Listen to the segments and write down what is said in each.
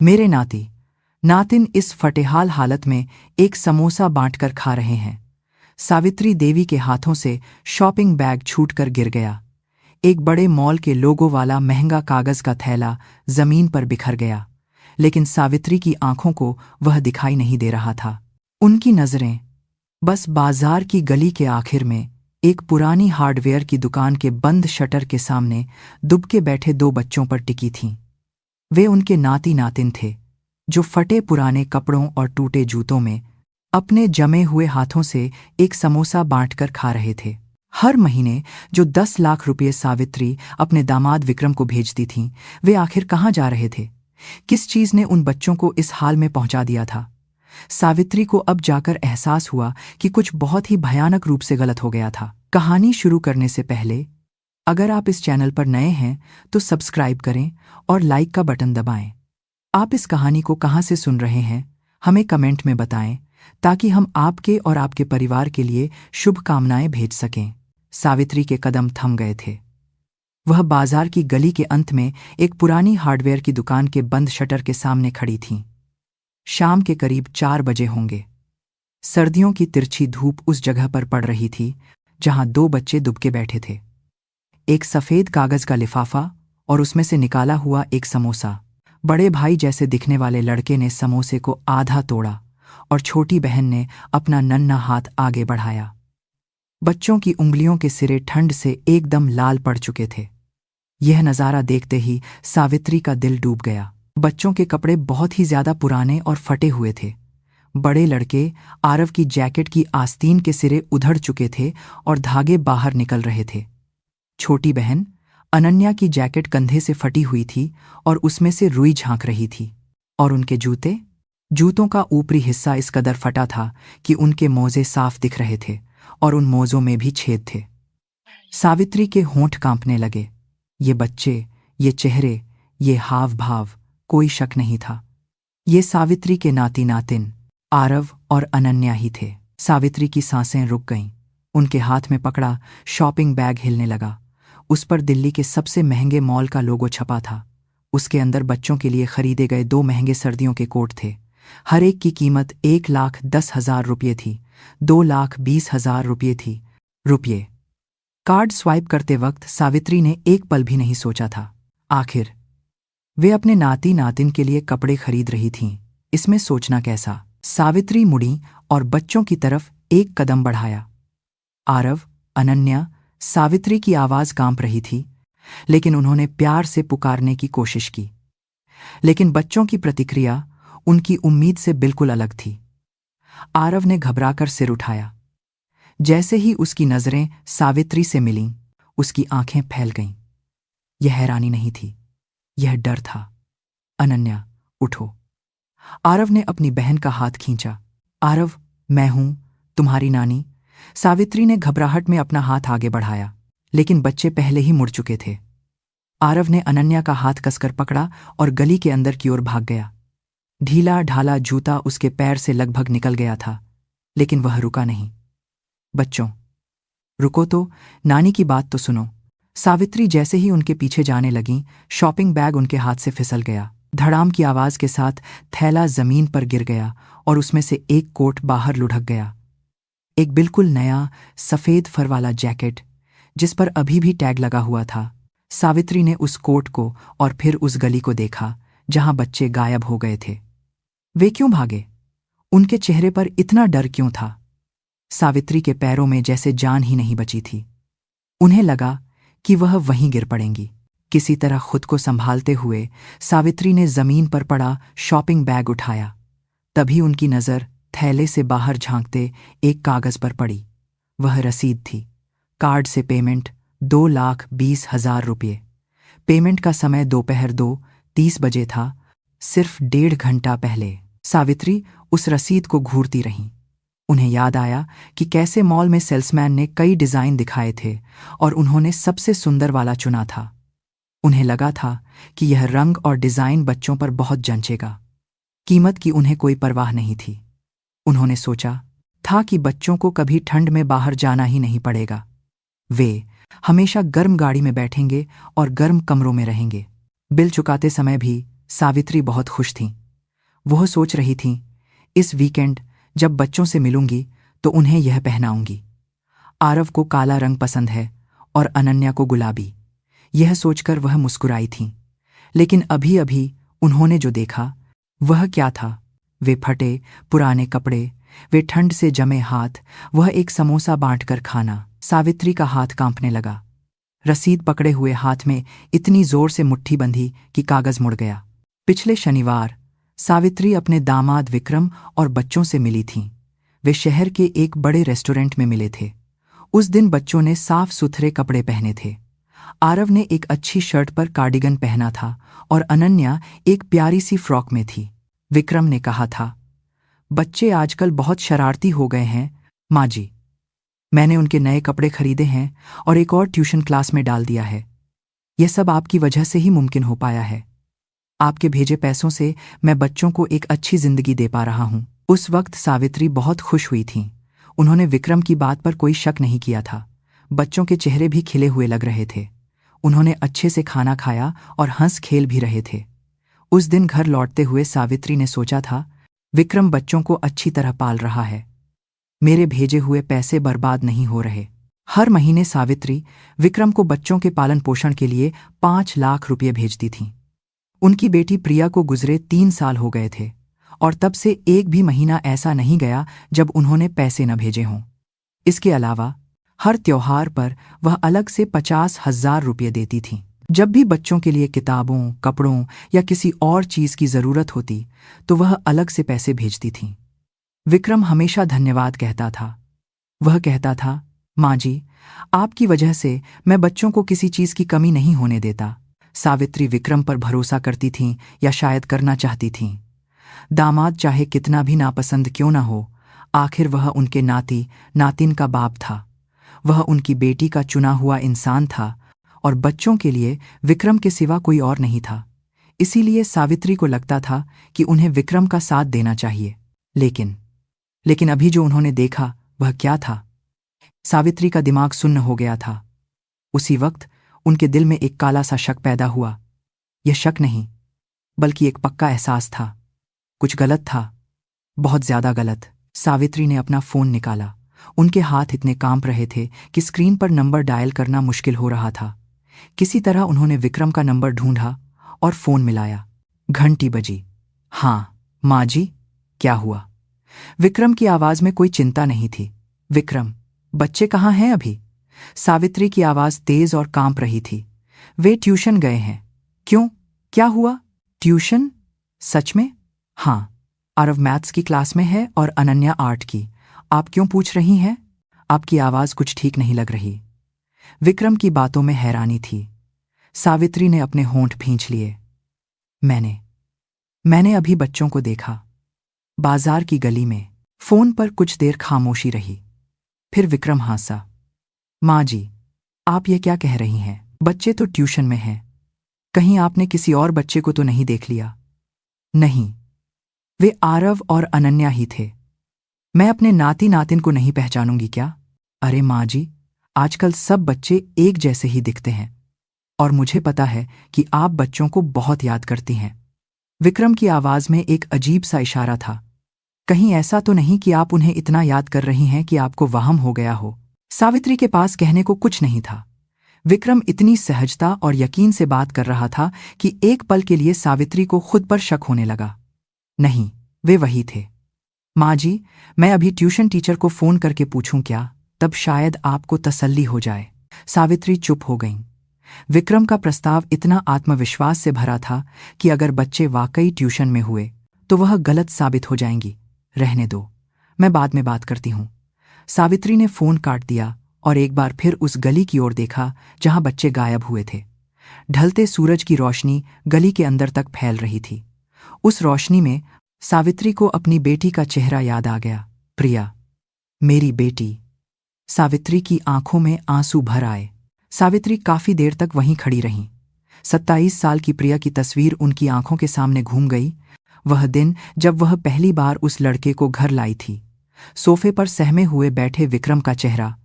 मेरे नाती नातिन इस फटेहाल हालत में एक समोसा बांटकर खा रहे हैं। सावित्री देवी के हाथों से शॉपिंग बैग छूटकर गिर गया। एक बड़े मॉल के लोगो वाला महंगा कागज का थैला जमीन पर बिखर गया, लेकिन सावित्री की आंखों को वह दिखाई नहीं दे रहा था। उनकी नजरें बस बाजार की गली के आखिर में एक पुरानी हार्डवेयर की दुकान के बंद शटर के सामने दुबके बैठे दो बच्चों पर टिकी थीं। वे उनके नाती नातिन थे, जो फटे पुराने कपड़ों और टूटे जूतों में अपने जमे हुए हाथों से एक समोसा बांटकर खा रहे थे। हर महीने जो 10 लाख रुपये सावित्री अपने दामाद विक्रम को भेजती थीं, वे आखिर कहाँ जा रहे थे? किस चीज ने उन बच्चों को इस हाल में पहुंचा दिया था? सावित्री को अब जाकर एहसास हुआ कि कुछ बहुत ही भयानक रूप से गलत हो गया था। कहानी शुरू करने से पहले अगर आप इस चैनल पर नए हैं तो सब्सक्राइब करें और लाइक का बटन दबाएं। आप इस कहानी को कहां से सुन रहे हैं हमें कमेंट में बताएं, ताकि हम आपके और आपके परिवार के लिए शुभकामनाएं भेज सकें। सावित्री के कदम थम गए थे। वह बाजार की गली के अंत में एक पुरानी हार्डवेयर की दुकान के बंद शटर के सामने खड़ी थीं। शाम के करीब 4 बजे होंगे। सर्दियों की तिरछी धूप उस जगह पर पड़ रही थी जहां दो बच्चे दुबके बैठे थे। एक सफेद कागज का लिफाफा और उसमें से निकाला हुआ एक समोसा। बड़े भाई जैसे दिखने वाले लड़के ने समोसे को आधा तोड़ा और छोटी बहन ने अपना नन्हा हाथ आगे बढ़ाया। बच्चों की उंगलियों के सिरे ठंड से एकदम लाल पड़ चुके थे। यह नज़ारा देखते ही सावित्री का दिल डूब गया। बच्चों के कपड़े बहुत ही ज्यादा पुराने और फटे हुए थे। बड़े लड़के आरव की जैकेट की आस्तीन के सिरे उधड़ चुके थे और धागे बाहर निकल रहे थे। छोटी बहन अनन्या की जैकेट कंधे से फटी हुई थी और उसमें से रुई झांक रही थी। और उनके जूतों का ऊपरी हिस्सा इस कदर फटा था कि उनके मोजे साफ दिख रहे थे और उन मोजों में भी छेद थे। सावित्री के होंठ कांपने लगे। ये बच्चे, ये चेहरे, ये हाव भाव, कोई शक नहीं था। ये सावित्री के नाती नातिन आरव और अनन्या ही थे। सावित्री की सांसें रुक गईं। उनके हाथ में पकड़ा शॉपिंग बैग हिलने लगा। उस पर दिल्ली के सबसे महंगे मॉल का लोगो छपा था। उसके अंदर बच्चों के लिए खरीदे गए 2 महंगे सर्दियों के कोट थे। हर एक की कीमत 1,10,000 रुपये थी। 2,20,000 रुपये थी। कार्ड स्वाइप करते वक्त सावित्री ने एक पल भी नहीं सोचा था। आखिर वे अपने नाती नातिन के लिए कपड़े खरीद रही थीं। इसमें सोचना कैसा? सावित्री मुड़ी और बच्चों की तरफ एक कदम बढ़ाया। आरव, अनन्या, सावित्री की आवाज कांप रही थी, लेकिन उन्होंने प्यार से पुकारने की कोशिश की। लेकिन बच्चों की प्रतिक्रिया उनकी उम्मीद से बिल्कुल अलग थी। आरव ने घबराकर सिर उठाया। जैसे ही उसकी नजरें सावित्री से मिलीं, उसकी आंखें फैल गईं। यह हैरानी नहीं थी, यह डर था। अनन्या, उठो। आरव ने अपनी बहन का हाथ खींचा। आरव, मैं हूं, तुम्हारी नानी। सावित्री ने घबराहट में अपना हाथ आगे बढ़ाया, लेकिन बच्चे पहले ही मुड़ चुके थे। आरव ने अनन्या का हाथ कसकर पकड़ा और गली के अंदर की ओर भाग गया। ढीला ढाला जूता उसके पैर से लगभग निकल गया था, लेकिन वह रुका नहीं। बच्चों, रुको तो, नानी की बात तो सुनो। सावित्री जैसे ही उनके पीछे जाने लगीं, शॉपिंग बैग उनके हाथ से फिसल गया। धड़ाम की आवाज के साथ थैला जमीन पर गिर गया और उसमें से एक कोट बाहर लुढ़क गया। एक बिल्कुल नया सफेद फर वाला जैकेट, जिस पर अभी भी टैग लगा हुआ था। सावित्री ने उस कोट को और फिर उस गली को देखा जहां बच्चे गायब हो गए थे। वे क्यों भागे? उनके चेहरे पर इतना डर क्यों था? सावित्री के पैरों में जैसे जान ही नहीं बची थी। उन्हें लगा कि वह वहीं गिर पड़ेंगी। किसी तरह खुद को संभालते हुए सावित्री ने जमीन पर पड़ा शॉपिंग बैग उठाया। तभी उनकी नजर थैले से बाहर झांकते एक कागज पर पड़ी। वह रसीद थी। कार्ड से पेमेंट 2,20,000 रुपये। पेमेंट का समय दोपहर 2:30 बजे था, सिर्फ 1.5 घंटा पहले। सावित्री उस रसीद को घूरती रहीं। उन्हें याद आया कि कैसे मॉल में सेल्समैन ने कई डिजाइन दिखाए थे और उन्होंने सबसे सुंदर वाला चुना था। उन्हें लगा था कि यह रंग और डिजाइन बच्चों पर बहुत जंचेगा। कीमत की उन्हें कोई परवाह नहीं थी। उन्होंने सोचा था कि बच्चों को कभी ठंड में बाहर जाना ही नहीं पड़ेगा। वे हमेशा गर्म गाड़ी में बैठेंगे और गर्म कमरों में रहेंगे। बिल चुकाते समय भी सावित्री बहुत खुश थीं। वह सोच रही थीं, इस वीकेंड जब बच्चों से मिलूंगी तो उन्हें यह पहनाऊंगी। आरव को काला रंग पसंद है और अनन्या को गुलाबी। यह सोचकर वह मुस्कुराई थीं। लेकिन अभी अभी उन्होंने जो देखा वह क्या था? वे फटे पुराने कपड़े, वे ठंड से जमे हाथ, वह एक समोसा बांटकर खाना। सावित्री का हाथ कांपने लगा। रसीद पकड़े हुए हाथ में इतनी जोर से मुट्ठी बंधी कि कागज मुड़ गया। पिछले शनिवार सावित्री अपने दामाद विक्रम और बच्चों से मिली थीं। वे शहर के एक बड़े रेस्टोरेंट में मिले थे। उस दिन बच्चों ने साफ सुथरे कपड़े पहने थे। आरव ने एक अच्छी शर्ट पर कार्डिगन पहना था और अनन्या एक प्यारी सी फ्रॉक में थी। विक्रम ने कहा था, बच्चे आजकल बहुत शरारती हो गए हैं माँ जी। मैंने उनके नए कपड़े खरीदे हैं और एक और ट्यूशन क्लास में डाल दिया है। यह सब आपकी वजह से ही मुमकिन हो पाया है। आपके भेजे पैसों से मैं बच्चों को एक अच्छी जिंदगी दे पा रहा हूं। उस वक्त सावित्री बहुत खुश हुई थीं। उन्होंने विक्रम की बात पर कोई शक नहीं किया था। बच्चों के चेहरे भी खिले हुए लग रहे थे। उन्होंने अच्छे से खाना खाया और हंस खेल भी रहे थे। उस दिन घर लौटते हुए सावित्री ने सोचा था, विक्रम बच्चों को अच्छी तरह पाल रहा है। मेरे भेजे हुए पैसे बर्बाद नहीं हो रहे। हर महीने सावित्री विक्रम को बच्चों के पालन पोषण के लिए 5 लाख रुपये भेजती थीं। उनकी बेटी प्रिया को गुजरे 3 साल हो गए थे और तब से एक भी महीना ऐसा नहीं गया जब उन्होंने पैसे न भेजे हों। इसके अलावा हर त्योहार पर वह अलग से 50,000 रुपये देती थीं। जब भी बच्चों के लिए किताबों, कपड़ों या किसी और चीज़ की ज़रूरत होती तो वह अलग से पैसे भेजती थीं। विक्रम हमेशा धन्यवाद कहता था। वह कहता था, माँ जी, आपकी वजह से मैं बच्चों को किसी चीज़ की कमी नहीं होने देता। सावित्री विक्रम पर भरोसा करती थीं या शायद करना चाहती थीं। दामाद चाहे कितना भी नापसंद क्यों ना हो, आखिर वह उनके नाती नातिन का बाप था। वह उनकी बेटी का चुना हुआ इंसान था और बच्चों के लिए विक्रम के सिवा कोई और नहीं था। इसीलिए सावित्री को लगता था कि उन्हें विक्रम का साथ देना चाहिए। लेकिन अभी जो उन्होंने देखा वह क्या था? सावित्री का दिमाग सुन्न हो गया था। उसी वक्त उनके दिल में एक काला सा शक पैदा हुआ। यह शक नहीं, बल्कि एक पक्का एहसास था। कुछ गलत था, बहुत ज्यादा गलत। सावित्री ने अपना फोन निकाला। उनके हाथ इतने कांप रहे थे कि स्क्रीन पर नंबर डायल करना मुश्किल हो रहा था। किसी तरह उन्होंने विक्रम का नंबर ढूंढा और फोन मिलाया। घंटी बजी। हाँ माँ जी, क्या हुआ? विक्रम की आवाज में कोई चिंता नहीं थी। विक्रम, बच्चे कहाँ हैं अभी? सावित्री की आवाज तेज और कांप रही थी। वे ट्यूशन गए हैं। क्यों, क्या हुआ? ट्यूशन? सच में? हाँ, आरव मैथ्स की क्लास में है और अनन्या आर्ट की। आप क्यों पूछ रही हैं? आपकी आवाज कुछ ठीक नहीं लग रही। विक्रम की बातों में हैरानी थी। सावित्री ने अपने होंठ भींच लिए। मैंने अभी बच्चों को देखा, बाजार की गली में। फोन पर कुछ देर खामोशी रही। फिर विक्रम हंसा। माँ जी, आप ये क्या कह रही हैं? बच्चे तो ट्यूशन में हैं। कहीं आपने किसी और बच्चे को तो नहीं देख लिया? नहीं, वे आरव और अनन्या ही थे। मैं अपने नाती नातिन को नहीं पहचानूंगी क्या? अरे माँ जी, आजकल सब बच्चे एक जैसे ही दिखते हैं और मुझे पता है कि आप बच्चों को बहुत याद करती हैं। विक्रम की आवाज में एक अजीब सा इशारा था। कहीं ऐसा तो नहीं कि आप उन्हें इतना याद कर रही हैं कि आपको वहम हो गया हो? सावित्री के पास कहने को कुछ नहीं था। विक्रम इतनी सहजता और यकीन से बात कर रहा था कि एक पल के लिए सावित्री को खुद पर शक होने लगा। नहीं, वे वही थे। माँ जी, मैं अभी ट्यूशन टीचर को फोन करके पूछूं क्या? तब शायद आपको तसल्ली हो जाए। सावित्री चुप हो गईं। विक्रम का प्रस्ताव इतना आत्मविश्वास से भरा था कि अगर बच्चे वाकई ट्यूशन में हुए तो वह गलत साबित हो जाएंगी। रहने दो, मैं बाद में बात करती हूँ। सावित्री ने फोन काट दिया और एक बार फिर उस गली की ओर देखा जहां बच्चे गायब हुए थे। ढलते सूरज की रोशनी गली के अंदर तक फैल रही थी। उस रोशनी में सावित्री को अपनी बेटी का चेहरा याद आ गया। प्रिया, मेरी बेटी। सावित्री की आंखों में आंसू भर आए। सावित्री काफी देर तक वहीं खड़ी रहीं। 27 साल की प्रिया की तस्वीर उनकी आंखों के सामने घूम गई। वह दिन जब वह पहली बार उस लड़के को घर लाई थी। सोफे पर सहमे हुए बैठे विक्रम का चेहरा।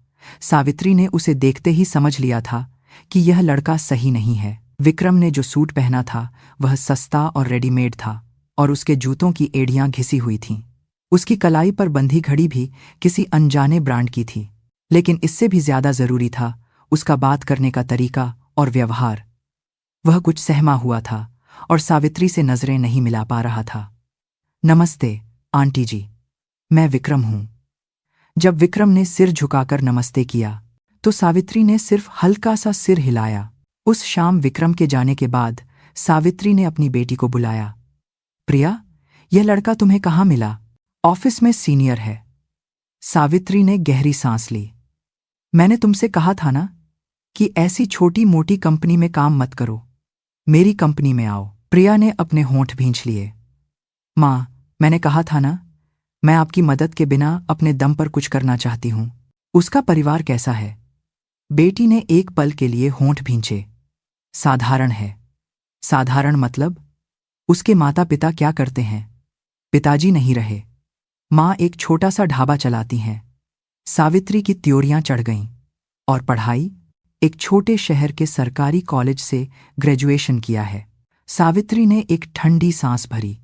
सावित्री ने उसे देखते ही समझ लिया था कि यह लड़का सही नहीं है। विक्रम ने जो सूट पहना था वह सस्ता और रेडीमेड था और उसके जूतों की एड़ियां घिसी हुई थीं। उसकी कलाई पर बंधी घड़ी भी किसी अनजाने ब्रांड की थी। लेकिन इससे भी ज्यादा जरूरी था उसका बात करने का तरीका और व्यवहार। वह कुछ सहमा हुआ था और सावित्री से नजरें नहीं मिला पा रहा था। नमस्ते आंटी जी, मैं विक्रम हूं। जब विक्रम ने सिर झुकाकर नमस्ते किया तो सावित्री ने सिर्फ हल्का सा सिर हिलाया। उस शाम विक्रम के जाने के बाद सावित्री ने अपनी बेटी को बुलाया। प्रिया, यह लड़का तुम्हें कहाँ मिला? ऑफिस में सीनियर है। सावित्री ने गहरी सांस ली। मैंने तुमसे कहा था ना कि ऐसी छोटी मोटी कंपनी में काम मत करो, मेरी कंपनी में आओ। प्रिया ने अपने होंठ भींच लिए। माँ, मैंने कहा था ना, मैं आपकी मदद के बिना अपने दम पर कुछ करना चाहती हूँ। उसका परिवार कैसा है? बेटी ने एक पल के लिए होंठ भींचे। साधारण है। साधारण मतलब? उसके माता पिता क्या करते हैं? पिताजी नहीं रहे। माँ एक छोटा सा ढाबा चलाती हैं। सावित्री की त्योरियां चढ़ गईं। और पढ़ाई? एक छोटे शहर के सरकारी कॉलेज से ग्रेजुएशन किया है। सावित्री ने एक ठंडी सांस भरी।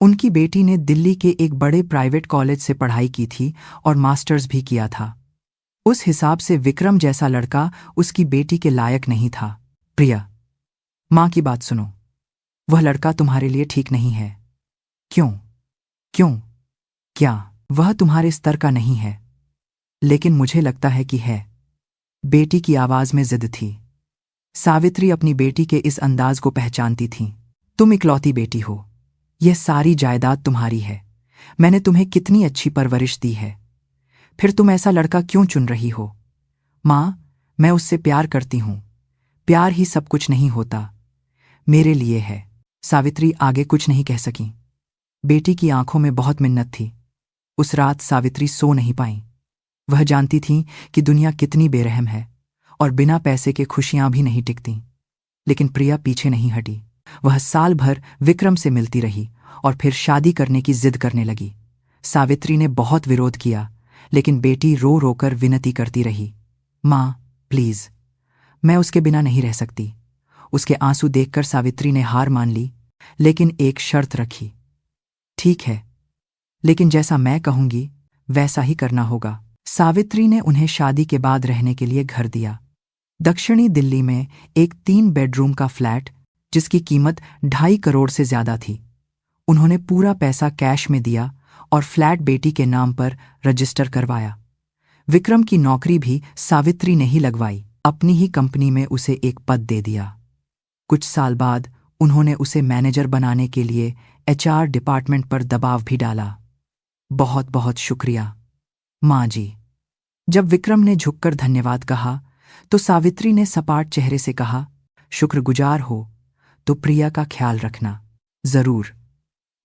उनकी बेटी ने दिल्ली के एक बड़े प्राइवेट कॉलेज से पढ़ाई की थी और मास्टर्स भी किया था। उस हिसाब से विक्रम जैसा लड़का उसकी बेटी के लायक नहीं था। प्रिया, माँ की बात सुनो। वह लड़का तुम्हारे लिए ठीक नहीं है। क्यों? क्यों? क्या वह तुम्हारे स्तर का नहीं है? लेकिन मुझे लगता है कि है। बेटी की आवाज में जिद थी। सावित्री अपनी बेटी के इस अंदाज को पहचानती थी। तुम इकलौती बेटी हो। यह सारी जायदाद तुम्हारी है। मैंने तुम्हें कितनी अच्छी परवरिश दी है, फिर तुम ऐसा लड़का क्यों चुन रही हो? माँ, मैं उससे प्यार करती हूं। प्यार ही सब कुछ नहीं होता, मेरे लिए है। सावित्री आगे कुछ नहीं कह सकी। बेटी की आंखों में बहुत मिन्नत थी। उस रात सावित्री सो नहीं पाई। वह जानती थी कि दुनिया कितनी बेरहम है और बिना पैसे के खुशियां भी नहीं टिकती। लेकिन प्रिया पीछे नहीं हटी। वह साल भर विक्रम से मिलती रही और फिर शादी करने की जिद करने लगी। सावित्री ने बहुत विरोध किया, लेकिन बेटी रो रोकर विनती करती रही। माँ, प्लीज, मैं उसके बिना नहीं रह सकती। उसके आंसू देखकर सावित्री ने हार मान ली, लेकिन एक शर्त रखी। ठीक है, लेकिन जैसा मैं कहूंगी वैसा ही करना होगा। सावित्री ने उन्हें शादी के बाद रहने के लिए घर दिया। दक्षिणी दिल्ली में एक 3 बेडरूम का फ्लैट, जिसकी कीमत 2.5 करोड़ से ज्यादा थी। उन्होंने पूरा पैसा कैश में दिया और फ्लैट बेटी के नाम पर रजिस्टर करवाया। विक्रम की नौकरी भी सावित्री ने ही लगवाई। अपनी ही कंपनी में उसे एक पद दे दिया। कुछ साल बाद उन्होंने उसे मैनेजर बनाने के लिए HR डिपार्टमेंट पर दबाव भी डाला। बहुत बहुत शुक्रिया, माँ जी। जब विक्रम ने झुककर धन्यवाद कहा तो सावित्री ने सपाट चेहरे से कहा, शुक्रगुजार हो तो प्रिया का ख्याल रखना। जरूर।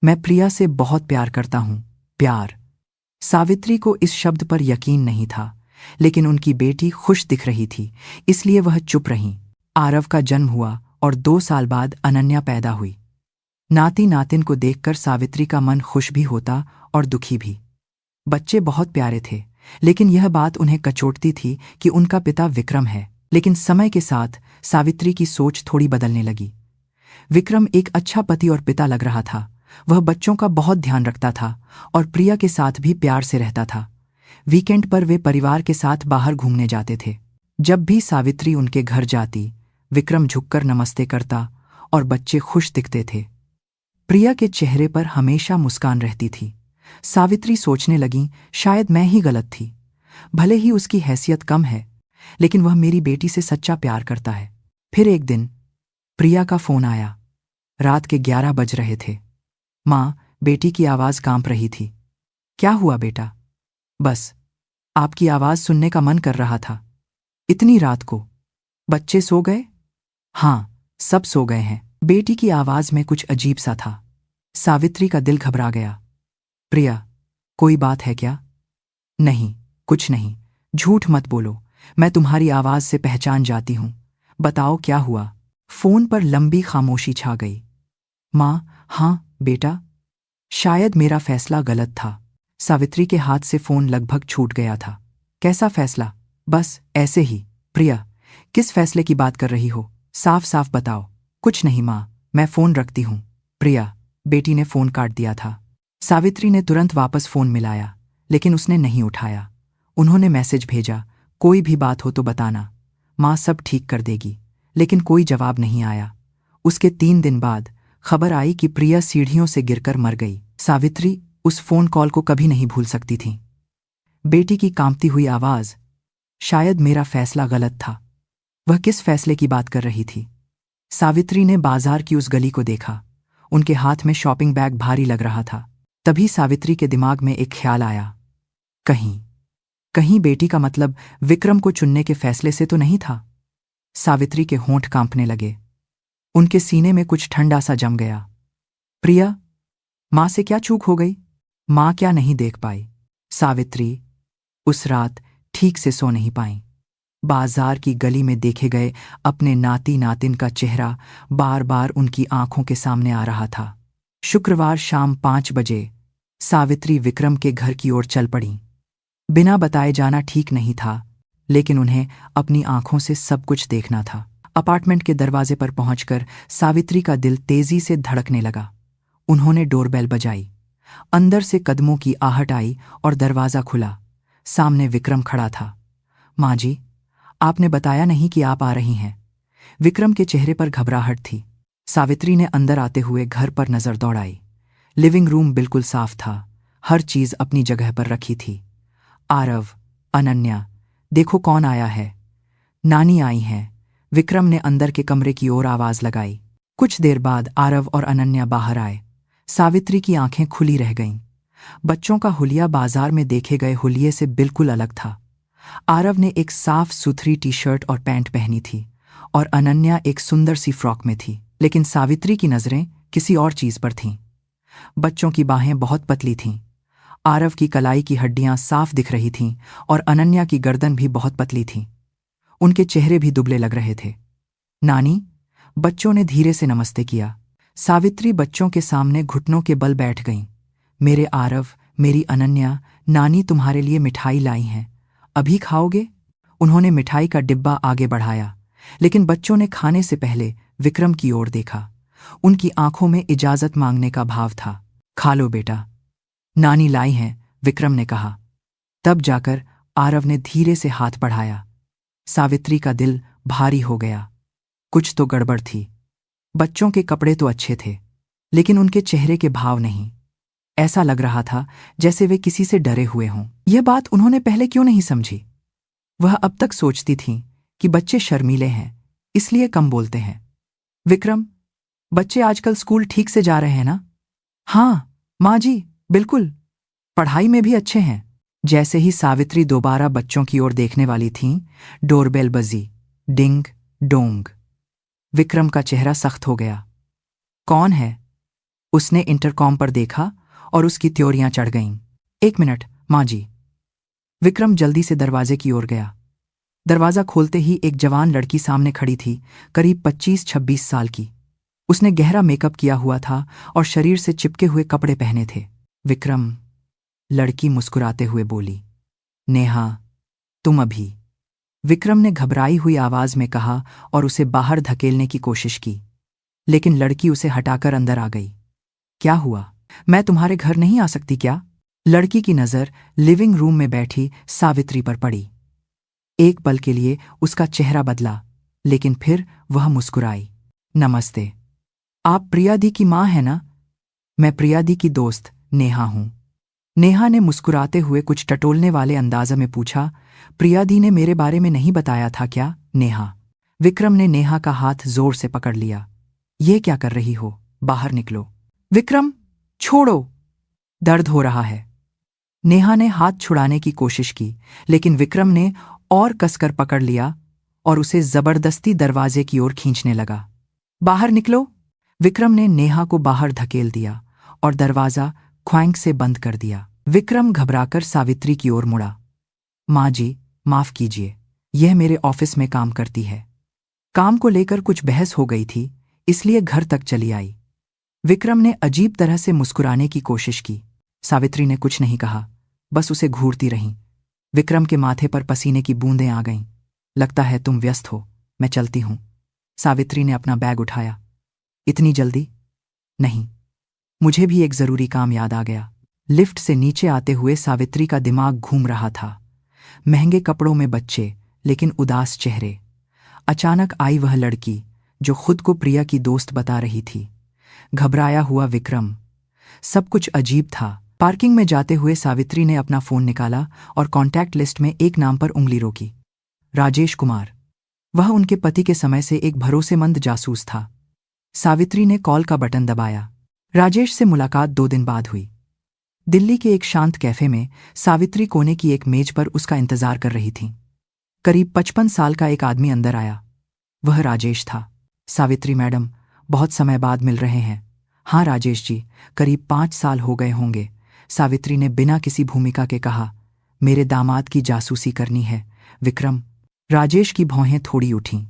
मैं प्रिया से बहुत प्यार करता हूं। प्यार? सावित्री को इस शब्द पर यकीन नहीं था, लेकिन उनकी बेटी खुश दिख रही थी, इसलिए वह चुप रहीं। आरव का जन्म हुआ और 2 साल बाद अनन्या पैदा हुई। नाती नातिन को देखकर सावित्री का मन खुश भी होता और दुखी भी। बच्चे बहुत प्यारे थे, लेकिन यह बात उन्हें कचोटती थी कि उनका पिता विक्रम है। लेकिन समय के साथ सावित्री की सोच थोड़ी बदलने लगी। विक्रम एक अच्छा पति और पिता लग रहा था। वह बच्चों का बहुत ध्यान रखता था और प्रिया के साथ भी प्यार से रहता था। वीकेंड पर वे परिवार के साथ बाहर घूमने जाते थे। जब भी सावित्री उनके घर जाती, विक्रम झुककर नमस्ते करता और बच्चे खुश दिखते थे। प्रिया के चेहरे पर हमेशा मुस्कान रहती थी। सावित्री सोचने लगी, शायद मैं ही गलत थी। भले ही उसकी हैसियत कम है, लेकिन वह मेरी बेटी से सच्चा प्यार करता है। फिर एक दिन प्रिया का फोन आया। रात के 11 बज रहे थे। माँ, बेटी की आवाज कांप रही थी। क्या हुआ बेटा? बस आपकी आवाज सुनने का मन कर रहा था। इतनी रात को? बच्चे सो गए? हाँ, सब सो गए हैं। बेटी की आवाज में कुछ अजीब सा था। सावित्री का दिल घबरा गया। प्रिया, कोई बात है क्या? नहीं, कुछ नहीं। झूठ मत बोलो, मैं तुम्हारी आवाज से पहचान जाती हूं। बताओ क्या हुआ? फोन पर लंबी खामोशी छा गई। माँ, हाँ बेटा, शायद मेरा फैसला गलत था। सावित्री के हाथ से फोन लगभग छूट गया था। कैसा फैसला? बस ऐसे ही। प्रिया, किस फैसले की बात कर रही हो? साफ साफ बताओ। कुछ नहीं माँ, मैं फोन रखती हूँ। प्रिया, बेटी ने फोन काट दिया था। सावित्री ने तुरंत वापस फोन मिलाया, लेकिन उसने नहीं उठाया। उन्होंने मैसेज भेजा, कोई भी बात हो तो बताना, माँ सब ठीक कर देगी। लेकिन कोई जवाब नहीं आया। उसके 3 दिन बाद खबर आई कि प्रिया सीढ़ियों से गिरकर मर गई। सावित्री उस फोन कॉल को कभी नहीं भूल सकती थी। बेटी की कांपती हुई आवाज, शायद मेरा फैसला गलत था। वह किस फैसले की बात कर रही थी? सावित्री ने बाजार की उस गली को देखा। उनके हाथ में शॉपिंग बैग भारी लग रहा था। तभी सावित्री के दिमाग में एक ख्याल आया, कहीं कहीं बेटी का मतलब विक्रम को चुनने के फैसले से तो नहीं था। सावित्री के होंठ कांपने लगे। उनके सीने में कुछ ठंडा सा जम गया। प्रिया, मां से क्या चूक हो गई? मां क्या नहीं देख पाई? सावित्री उस रात ठीक से सो नहीं पाई। बाजार की गली में देखे गए अपने नाती नातिन का चेहरा बार बार उनकी आंखों के सामने आ रहा था। शुक्रवार शाम 5 बजे सावित्री विक्रम के घर की ओर चल पड़ी। बिना बताए जाना ठीक नहीं था, लेकिन उन्हें अपनी आंखों से सब कुछ देखना था। अपार्टमेंट के दरवाजे पर पहुंचकर सावित्री का दिल तेजी से धड़कने लगा। उन्होंने डोरबेल बजाई। अंदर से कदमों की आहट आई और दरवाजा खुला। सामने विक्रम खड़ा था। माँ जी, आपने बताया नहीं कि आप आ रही हैं। विक्रम के चेहरे पर घबराहट थी। सावित्री ने अंदर आते हुए घर पर नजर दौड़ाई। लिविंग रूम बिल्कुल साफ था। हर चीज अपनी जगह पर रखी थी। आरव, अनन्या, देखो कौन आया है। नानी आई हैं। विक्रम ने अंदर के कमरे की ओर आवाज लगाई। कुछ देर बाद आरव और अनन्या बाहर आए। सावित्री की आंखें खुली रह गईं। बच्चों का हुलिया बाजार में देखे गए हुलिये से बिल्कुल अलग था। आरव ने एक साफ सुथरी टी-शर्ट और पैंट पहनी थी और अनन्या एक सुंदर सी फ्रॉक में थी, लेकिन सावित्री की नजरें किसी और चीज पर थीं। बच्चों की बाहें बहुत पतली थीं। आरव की कलाई की हड्डियां साफ दिख रही थीं और अनन्या की गर्दन भी बहुत पतली थी। उनके चेहरे भी दुबले लग रहे थे। नानी, बच्चों ने धीरे से नमस्ते किया। सावित्री बच्चों के सामने घुटनों के बल बैठ गईं। मेरे आरव, मेरी अनन्या, नानी तुम्हारे लिए मिठाई लाई हैं, अभी खाओगे? उन्होंने मिठाई का डिब्बा आगे बढ़ाया, लेकिन बच्चों ने खाने से पहले विक्रम की ओर देखा। उनकी आंखों में इजाजत मांगने का भाव था। खा लो बेटा, नानी लाई हैं, विक्रम ने कहा। तब जाकर आरव ने धीरे से हाथ बढ़ाया। सावित्री का दिल भारी हो गया। कुछ तो गड़बड़ थी। बच्चों के कपड़े तो अच्छे थे, लेकिन उनके चेहरे के भाव नहीं। ऐसा लग रहा था जैसे वे किसी से डरे हुए हों। यह बात उन्होंने पहले क्यों नहीं समझी? वह अब तक सोचती थीं कि बच्चे शर्मीले हैं, इसलिए कम बोलते हैं। विक्रम, बच्चे आजकल स्कूल ठीक से जा रहे हैं ना? हाँ माँ जी, बिल्कुल, पढ़ाई में भी अच्छे हैं। जैसे ही सावित्री दोबारा बच्चों की ओर देखने वाली थीं, डोरबेल बजी। Ding dong. विक्रम का चेहरा सख्त हो गया। कौन है? उसने इंटरकॉम पर देखा और उसकी त्योरियां चढ़ गईं। 1 मिनट माँ जी। विक्रम जल्दी से दरवाजे की ओर गया। दरवाजा खोलते ही एक जवान लड़की सामने खड़ी थी, करीब 25-26 साल की। उसने गहरा मेकअप किया हुआ था और शरीर से चिपके हुए कपड़े पहने थे। विक्रम, लड़की मुस्कुराते हुए बोली। नेहा, तुम अभी? विक्रम ने घबराई हुई आवाज में कहा और उसे बाहर धकेलने की कोशिश की, लेकिन लड़की उसे हटाकर अंदर आ गई। क्या हुआ? मैं तुम्हारे घर नहीं आ सकती क्या? लड़की की नजर लिविंग रूम में बैठी सावित्री पर पड़ी। एक पल के लिए उसका चेहरा बदला, लेकिन फिर वह मुस्कुराई। नमस्ते, आप प्रिया दी की मां हैं ना? मैं प्रिया दी की दोस्त नेहा हूं। नेहा ने मुस्कुराते हुए कुछ टटोलने वाले अंदाज़ में पूछा। प्रिया दी ने मेरे बारे में नहीं बताया था क्या? नेहा। विक्रम ने नेहा का हाथ जोर से पकड़ लिया। ये क्या कर रही हो? बाहर निकलो। विक्रम, छोड़ो, दर्द हो रहा है। नेहा ने हाथ छुड़ाने की कोशिश की, लेकिन विक्रम ने और कसकर पकड़ लिया और उसे जबरदस्ती दरवाजे की ओर खींचने लगा। बाहर निकलो। विक्रम ने नेहा को बाहर धकेल दिया और दरवाजा ख्वांग से बंद कर दिया। विक्रम घबराकर सावित्री की ओर मुड़ा। माँ जी, माफ कीजिए, यह मेरे ऑफिस में काम करती है। काम को लेकर कुछ बहस हो गई थी, इसलिए घर तक चली आई। विक्रम ने अजीब तरह से मुस्कुराने की कोशिश की। सावित्री ने कुछ नहीं कहा, बस उसे घूरती रहीं। विक्रम के माथे पर पसीने की बूंदें आ गईं। लगता है तुम व्यस्त हो, मैं चलती हूं। सावित्री ने अपना बैग उठाया। इतनी जल्दी? नहीं, मुझे भी एक जरूरी काम याद आ गया। लिफ्ट से नीचे आते हुए सावित्री का दिमाग घूम रहा था। महंगे कपड़ों में बच्चे, लेकिन उदास चेहरे। अचानक आई वह लड़की जो खुद को प्रिया की दोस्त बता रही थी। घबराया हुआ विक्रम। सब कुछ अजीब था। पार्किंग में जाते हुए सावित्री ने अपना फोन निकाला और कॉन्टैक्ट लिस्ट में एक नाम पर उंगली रोकी। राजेश कुमार। वह उनके पति के समय से एक भरोसेमंद जासूस था। सावित्री ने कॉल का बटन दबाया। राजेश से मुलाकात 2 दिन बाद हुई। दिल्ली के एक शांत कैफे में सावित्री कोने की एक मेज पर उसका इंतजार कर रही थी। करीब 55 साल का एक आदमी अंदर आया। वह राजेश था। सावित्री मैडम, बहुत समय बाद मिल रहे हैं। हाँ राजेश जी, करीब 5 साल हो गए होंगे, सावित्री ने बिना किसी भूमिका के कहा। मेरे दामाद की जासूसी करनी है, विक्रम। राजेश की भौहें थोड़ी उठीं।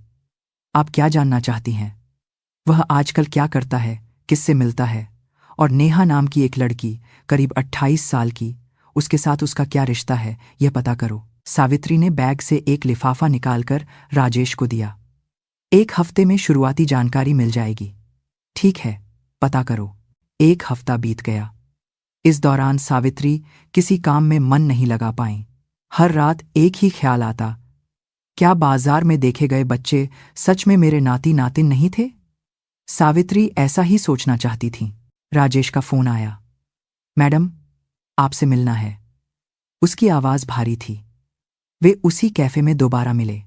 आप क्या जानना चाहती हैं? वह आजकल क्या करता है, किससे मिलता है? और नेहा नाम की एक लड़की, करीब 28 साल की, उसके साथ उसका क्या रिश्ता है, यह पता करो। सावित्री ने बैग से एक लिफाफा निकालकर राजेश को दिया। 1 हफ्ते में शुरुआती जानकारी मिल जाएगी। ठीक है, पता करो। 1 हफ्ता बीत गया। इस दौरान सावित्री किसी काम में मन नहीं लगा पाई। हर रात एक ही ख्याल आता, क्या बाजार में देखे गए बच्चे सच में मेरे नाती नातिन नहीं थे? सावित्री ऐसा ही सोचना चाहती थी। राजेश का फोन आया। मैडम, आपसे मिलना है। उसकी आवाज भारी थी। वे उसी कैफे में दोबारा मिले।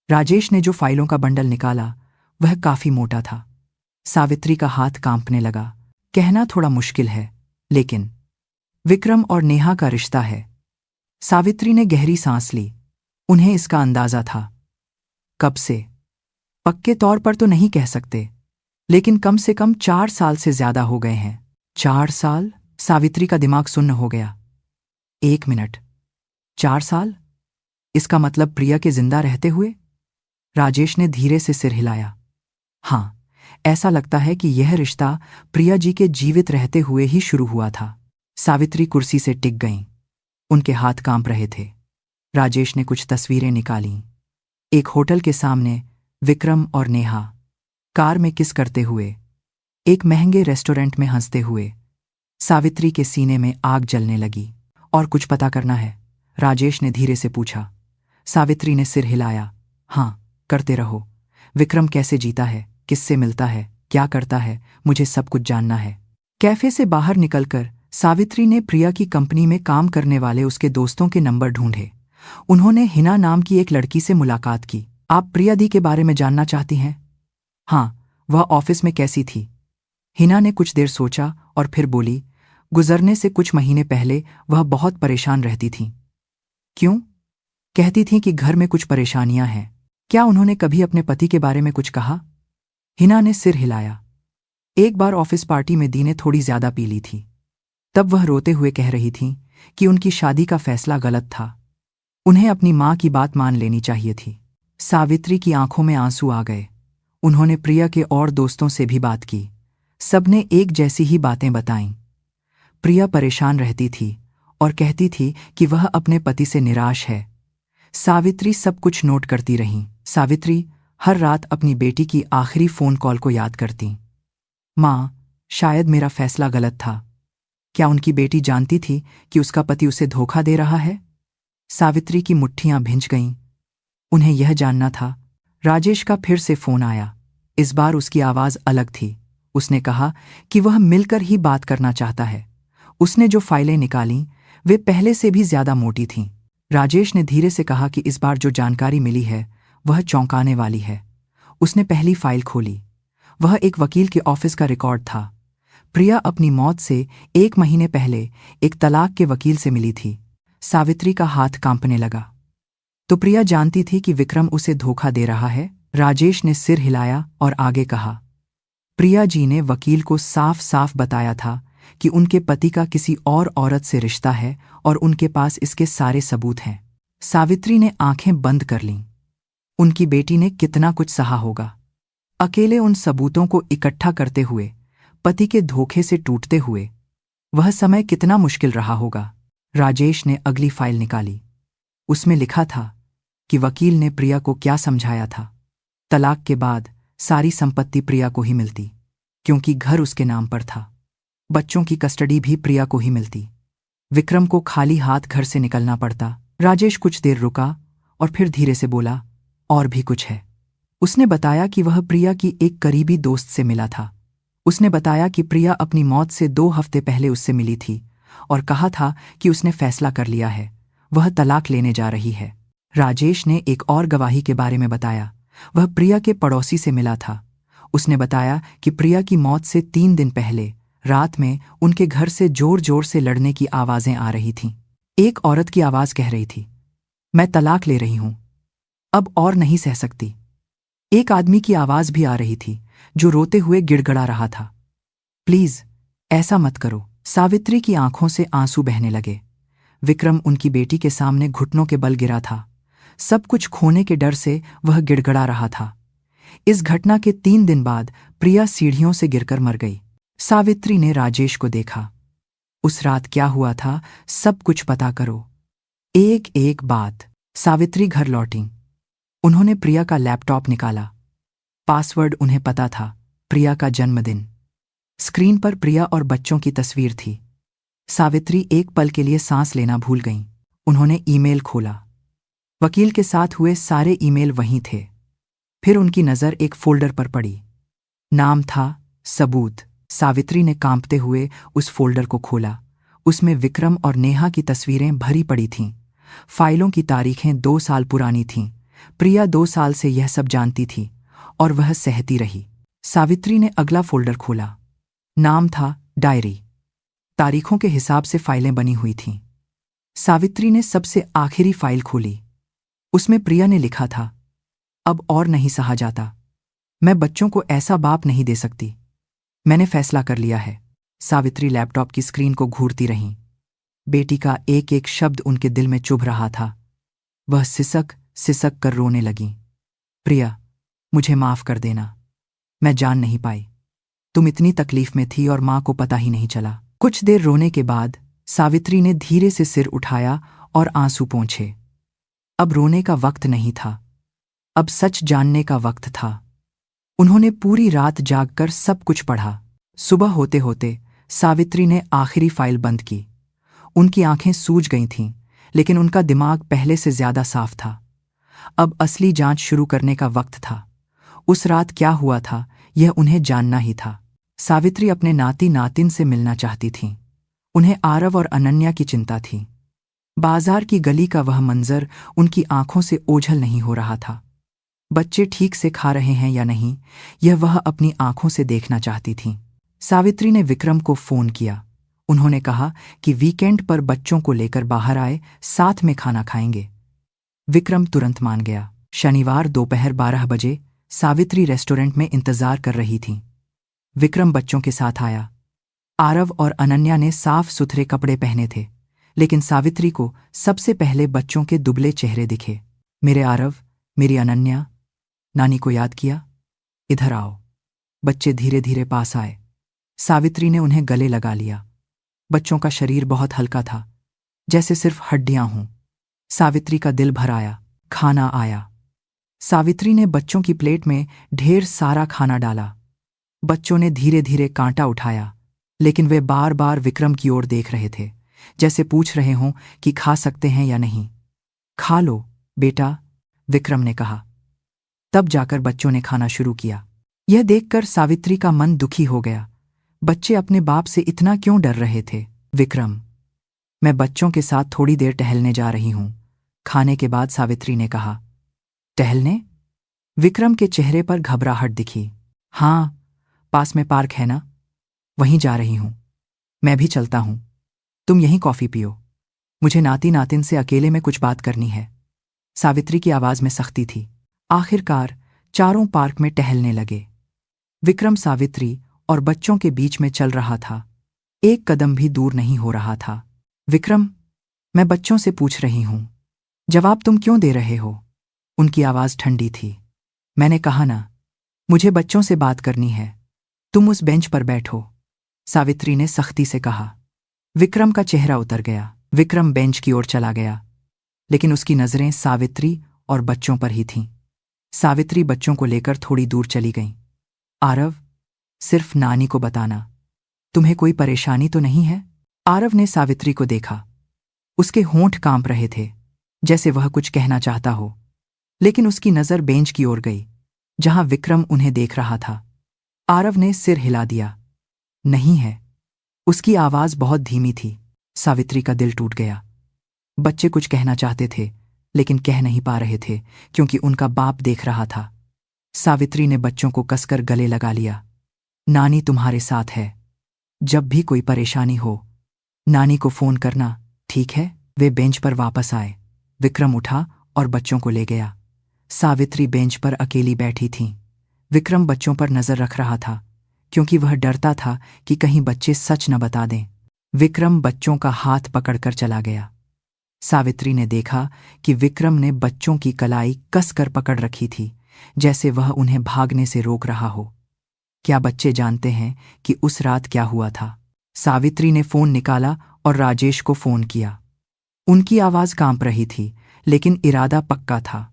राजेश ने जो फाइलों का बंडल निकाला वह काफी मोटा था। सावित्री का हाथ कांपने लगा। कहना थोड़ा मुश्किल है, लेकिन विक्रम और नेहा का रिश्ता है। सावित्री ने गहरी सांस ली। उन्हें इसका अंदाजा था। कब से? पक्के तौर पर तो नहीं कह सकते, लेकिन कम से कम 4 साल से ज्यादा हो गए हैं। 4 साल? सावित्री का दिमाग सुन्न हो गया। 1 मिनट, 4 साल? इसका मतलब प्रिया के जिंदा रहते हुए? राजेश ने धीरे से सिर हिलाया। हाँ, ऐसा लगता है कि यह रिश्ता प्रिया जी के जीवित रहते हुए ही शुरू हुआ था। सावित्री कुर्सी से टिक गईं। उनके हाथ कांप रहे थे। राजेश ने कुछ तस्वीरें निकालीं। एक होटल के सामने विक्रम और नेहा कार में किस करते हुए, एक महंगे रेस्टोरेंट में हंसते हुए। सावित्री के सीने में आग जलने लगी। और कुछ पता करना है? राजेश ने धीरे से पूछा। सावित्री ने सिर हिलाया। हाँ, करते रहो। विक्रम कैसे जीता है, किससे मिलता है, क्या करता है, मुझे सब कुछ जानना है। कैफे से बाहर निकलकर सावित्री ने प्रिया की कंपनी में काम करने वाले उसके दोस्तों के नंबर ढूंढे। उन्होंने हिना नाम की एक लड़की से मुलाकात की। आप प्रिया दी के बारे में जानना चाहती हैं? हाँ, वह ऑफिस में कैसी थी? हिना ने कुछ देर सोचा और फिर बोली, गुजरने से कुछ महीने पहले वह बहुत परेशान रहती थीं। क्यों? कहती थीं कि घर में कुछ परेशानियां हैं। क्या उन्होंने कभी अपने पति के बारे में कुछ कहा? हिना ने सिर हिलाया। एक बार ऑफिस पार्टी में दी ने थोड़ी ज्यादा पी ली थी। तब वह रोते हुए कह रही थी कि उनकी शादी का फैसला गलत था। उन्हें अपनी मां की बात मान लेनी चाहिए थी। सावित्री की आंखों में आंसू आ गए। उन्होंने प्रिया के और दोस्तों से भी बात की। सबने एक जैसी ही बातें बताईं। प्रिया परेशान रहती थी और कहती थी कि वह अपने पति से निराश है। सावित्री सब कुछ नोट करती रहीं। सावित्री हर रात अपनी बेटी की आखिरी फोन कॉल को याद करती। मां, शायद मेरा फैसला गलत था। क्या उनकी बेटी जानती थी कि उसका पति उसे धोखा दे रहा है? सावित्री की मुट्ठियां भिंच गईं। उन्हें यह जानना था। राजेश का फिर से फोन आया। इस बार उसकी आवाज अलग थी। उसने कहा कि वह मिलकर ही बात करना चाहता है। उसने जो फाइलें निकालीं वे पहले से भी ज्यादा मोटी थीं। राजेश ने धीरे से कहा कि इस बार जो जानकारी मिली है वह चौंकाने वाली है। उसने पहली फाइल खोली। वह एक वकील के ऑफिस का रिकॉर्ड था। प्रिया अपनी मौत से 1 महीने पहले एक तलाक के वकील से मिली थी। सावित्री का हाथ कांपने लगा। तो प्रिया जानती थी कि विक्रम उसे धोखा दे रहा है? राजेश ने सिर हिलाया और आगे कहा, प्रिया जी ने वकील को साफ साफ बताया था कि उनके पति का किसी और औरत से रिश्ता है और उनके पास इसके सारे सबूत हैं। सावित्री ने आंखें बंद कर लीं। उनकी बेटी ने कितना कुछ सहा होगा। अकेले उन सबूतों को इकट्ठा करते हुए, पति के धोखे से टूटते हुए, वह समय कितना मुश्किल रहा होगा। राजेश ने अगली फाइल निकाली। उसमें लिखा था कि वकील ने प्रिया को क्या समझाया था। तलाक के बाद सारी संपत्ति प्रिया को ही मिलती, क्योंकि घर उसके नाम पर था। बच्चों की कस्टडी भी प्रिया को ही मिलती। विक्रम को खाली हाथ घर से निकलना पड़ता। राजेश कुछ देर रुका और फिर धीरे से बोला, और भी कुछ है। उसने बताया कि वह प्रिया की एक करीबी दोस्त से मिला था। उसने बताया कि प्रिया अपनी मौत से 2 हफ्ते पहले उससे मिली थी और कहा था कि उसने फैसला कर लिया है, वह तलाक लेने जा रही है। राजेश ने एक और गवाही के बारे में बताया। वह प्रिया के पड़ोसी से मिला था। उसने बताया कि प्रिया की मौत से 3 दिन पहले रात में उनके घर से जोर जोर से लड़ने की आवाजें आ रही थीं। एक औरत की आवाज कह रही थी, मैं तलाक ले रही हूं, अब और नहीं सह सकती। एक आदमी की आवाज भी आ रही थी जो रोते हुए गिड़गड़ा रहा था, प्लीज ऐसा मत करो। सावित्री की आंखों से आंसू बहने लगे। विक्रम उनकी बेटी के सामने घुटनों के बल गिरा था। सब कुछ खोने के डर से वह गिड़गड़ा रहा था। इस घटना के 3 दिन बाद प्रिया सीढ़ियों से गिरकर मर गई। सावित्री ने राजेश को देखा। उस रात क्या हुआ था, सब कुछ पता करो, एक एक बात। सावित्री घर लौटी। उन्होंने प्रिया का लैपटॉप निकाला। पासवर्ड उन्हें पता था, प्रिया का जन्मदिन। स्क्रीन पर प्रिया और बच्चों की तस्वीर थी। सावित्री एक पल के लिए सांस लेना भूल गईं। उन्होंने ईमेल खोला। वकील के साथ हुए सारे ईमेल वहीं थे। फिर उनकी नज़र एक फोल्डर पर पड़ी। नाम था सबूत। सावित्री ने कांपते हुए उस फोल्डर को खोला। उसमें विक्रम और नेहा की तस्वीरें भरी पड़ी थीं। फाइलों की तारीखें 2 साल पुरानी थीं। प्रिया 2 साल से यह सब जानती थी और वह सहती रही। सावित्री ने अगला फोल्डर खोला। नाम था डायरी। तारीखों के हिसाब से फाइलें बनी हुई थीं। सावित्री ने सबसे आखिरी फाइल खोली। उसमें प्रिया ने लिखा था, अब और नहीं सहा जाता, मैं बच्चों को ऐसा बाप नहीं दे सकती, मैंने फैसला कर लिया है। सावित्री लैपटॉप की स्क्रीन को घूरती रहीं। बेटी का एक एक शब्द उनके दिल में चुभ रहा था। वह सिसक सिसक कर रोने लगी। प्रिया, मुझे माफ कर देना, मैं जान नहीं पाई, तुम इतनी तकलीफ में थी और मां को पता ही नहीं चला। कुछ देर रोने के बाद सावित्री ने धीरे से सिर उठाया और आंसू पोंछे। अब रोने का वक्त नहीं था, अब सच जानने का वक्त था। उन्होंने पूरी रात जागकर सब कुछ पढ़ा। सुबह होते होते सावित्री ने आखिरी फाइल बंद की। उनकी आंखें सूज गई थीं, लेकिन उनका दिमाग पहले से ज्यादा साफ था। अब असली जांच शुरू करने का वक्त था। उस रात क्या हुआ था, यह उन्हें जानना ही था। सावित्री अपने नाती नातिन से मिलना चाहती थीं। उन्हें आरव और अनन्या की चिंता थी। बाजार की गली का वह मंजर उनकी आंखों से ओझल नहीं हो रहा था। बच्चे ठीक से खा रहे हैं या नहीं, यह वह अपनी आंखों से देखना चाहती थीं। सावित्री ने विक्रम को फोन किया। उन्होंने कहा कि वीकेंड पर बच्चों को लेकर बाहर आए, साथ में खाना खाएंगे। विक्रम तुरंत मान गया। शनिवार दोपहर 12 बजे सावित्री रेस्टोरेंट में इंतजार कर रही थी। विक्रम बच्चों के साथ आया। आरव और अनन्या ने साफ सुथरे कपड़े पहने थे, लेकिन सावित्री को सबसे पहले बच्चों के दुबले चेहरे दिखे। मेरे आरव, मेरी अनन्या, नानी को याद किया? इधर आओ। बच्चे धीरे धीरे पास आए। सावित्री ने उन्हें गले लगा लिया। बच्चों का शरीर बहुत हल्का था, जैसे सिर्फ हड्डियां हों। सावित्री का दिल भर आया। खाना आया। सावित्री ने बच्चों की प्लेट में ढेर सारा खाना डाला। बच्चों ने धीरे धीरे कांटा उठाया, लेकिन वे बार बार विक्रम की ओर देख रहे थे, जैसे पूछ रहे हों कि खा सकते हैं या नहीं। खा लो बेटा, विक्रम ने कहा। तब जाकर बच्चों ने खाना शुरू किया। यह देखकर सावित्री का मन दुखी हो गया। बच्चे अपने बाप से इतना क्यों डर रहे थे? विक्रम, मैं बच्चों के साथ थोड़ी देर टहलने जा रही हूं, खाने के बाद सावित्री ने कहा। टहलने? विक्रम के चेहरे पर घबराहट दिखी। हाँ, पास में पार्क है ना, वहीं जा रही हूं। मैं भी चलता हूं, तुम यहीं कॉफी पियो, मुझे नाती नातिन से अकेले में कुछ बात करनी है। सावित्री की आवाज में सख्ती थी। आखिरकार चारों पार्क में टहलने लगे। विक्रम सावित्री और बच्चों के बीच में चल रहा था, एक कदम भी दूर नहीं हो रहा था। विक्रम, मैं बच्चों से पूछ रही हूं, जवाब तुम क्यों दे रहे हो? उनकी आवाज ठंडी थी। मैंने कहा ना, मुझे बच्चों से बात करनी है, तुम उस बेंच पर बैठो, सावित्री ने सख्ती से कहा। विक्रम का चेहरा उतर गया। विक्रम बेंच की ओर चला गया, लेकिन उसकी नजरें सावित्री और बच्चों पर ही थीं। सावित्री बच्चों को लेकर थोड़ी दूर चली गईं। आरव, सिर्फ नानी को बताना। तुम्हें कोई परेशानी तो नहीं है? आरव ने सावित्री को देखा। उसके होंठ कांप रहे थे, जैसे वह कुछ कहना चाहता हो, लेकिन उसकी नजर बेंच की ओर गई, जहां विक्रम उन्हें देख रहा था। आरव ने सिर हिला दिया। नहीं है। उसकी आवाज बहुत धीमी थी। सावित्री का दिल टूट गया। बच्चे कुछ कहना चाहते थे, लेकिन कह नहीं पा रहे थे क्योंकि उनका बाप देख रहा था। सावित्री ने बच्चों को कसकर गले लगा लिया। नानी तुम्हारे साथ है। जब भी कोई परेशानी हो, नानी को फोन करना, ठीक है? वे बेंच पर वापस आए। विक्रम उठा और बच्चों को ले गया। सावित्री बेंच पर अकेली बैठी थी। विक्रम बच्चों पर नजर रख रहा था, क्योंकि वह डरता था कि कहीं बच्चे सच न बता दें। विक्रम बच्चों का हाथ पकड़कर चला गया। सावित्री ने देखा कि विक्रम ने बच्चों की कलाई कसकर पकड़ रखी थी, जैसे वह उन्हें भागने से रोक रहा हो। क्या बच्चे जानते हैं कि उस रात क्या हुआ था? सावित्री ने फोन निकाला और राजेश को फोन किया। उनकी आवाज कांप रही थी, लेकिन इरादा पक्का था।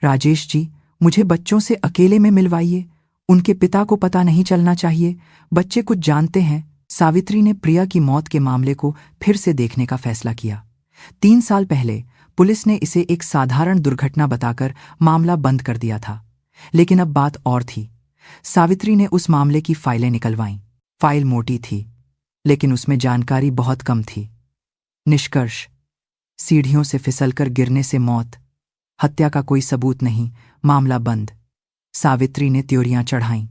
राजेश जी, मुझे बच्चों से अकेले में मिलवाइए। उनके पिता को पता नहीं चलना चाहिए। बच्चे कुछ जानते हैं। सावित्री ने प्रिया की मौत के मामले को फिर से देखने का फैसला किया। 3 साल पहले पुलिस ने इसे एक साधारण दुर्घटना बताकर मामला बंद कर दिया था, लेकिन अब बात और थी। सावित्री ने उस मामले की फाइलें निकलवाईं। फाइल मोटी थी, लेकिन उसमें जानकारी बहुत कम थी। निष्कर्ष: सीढ़ियों से फिसलकर गिरने से मौत, हत्या का कोई सबूत नहीं, मामला बंद। सावित्री ने त्योरियां चढ़ाईं।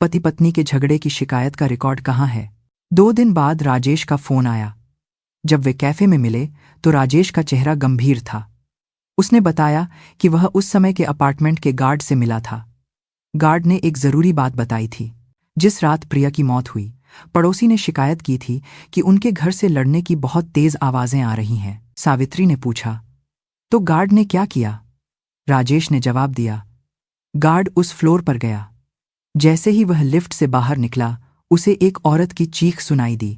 पति पत्नी के झगड़े की शिकायत का रिकॉर्ड कहाँ है? 2 दिन बाद राजेश का फोन आया। जब वे कैफे में मिले तो राजेश का चेहरा गंभीर था। उसने बताया कि वह उस समय के अपार्टमेंट के गार्ड से मिला था। गार्ड ने एक जरूरी बात बताई थी। जिस रात प्रिया की मौत हुई, पड़ोसी ने शिकायत की थी कि उनके घर से लड़ने की बहुत तेज आवाजें आ रही हैं। सावित्री ने पूछा, तो गार्ड ने क्या किया? राजेश ने जवाब दिया, गार्ड उस फ्लोर पर गया। जैसे ही वह लिफ्ट से बाहर निकला, उसे एक औरत की चीख सुनाई दी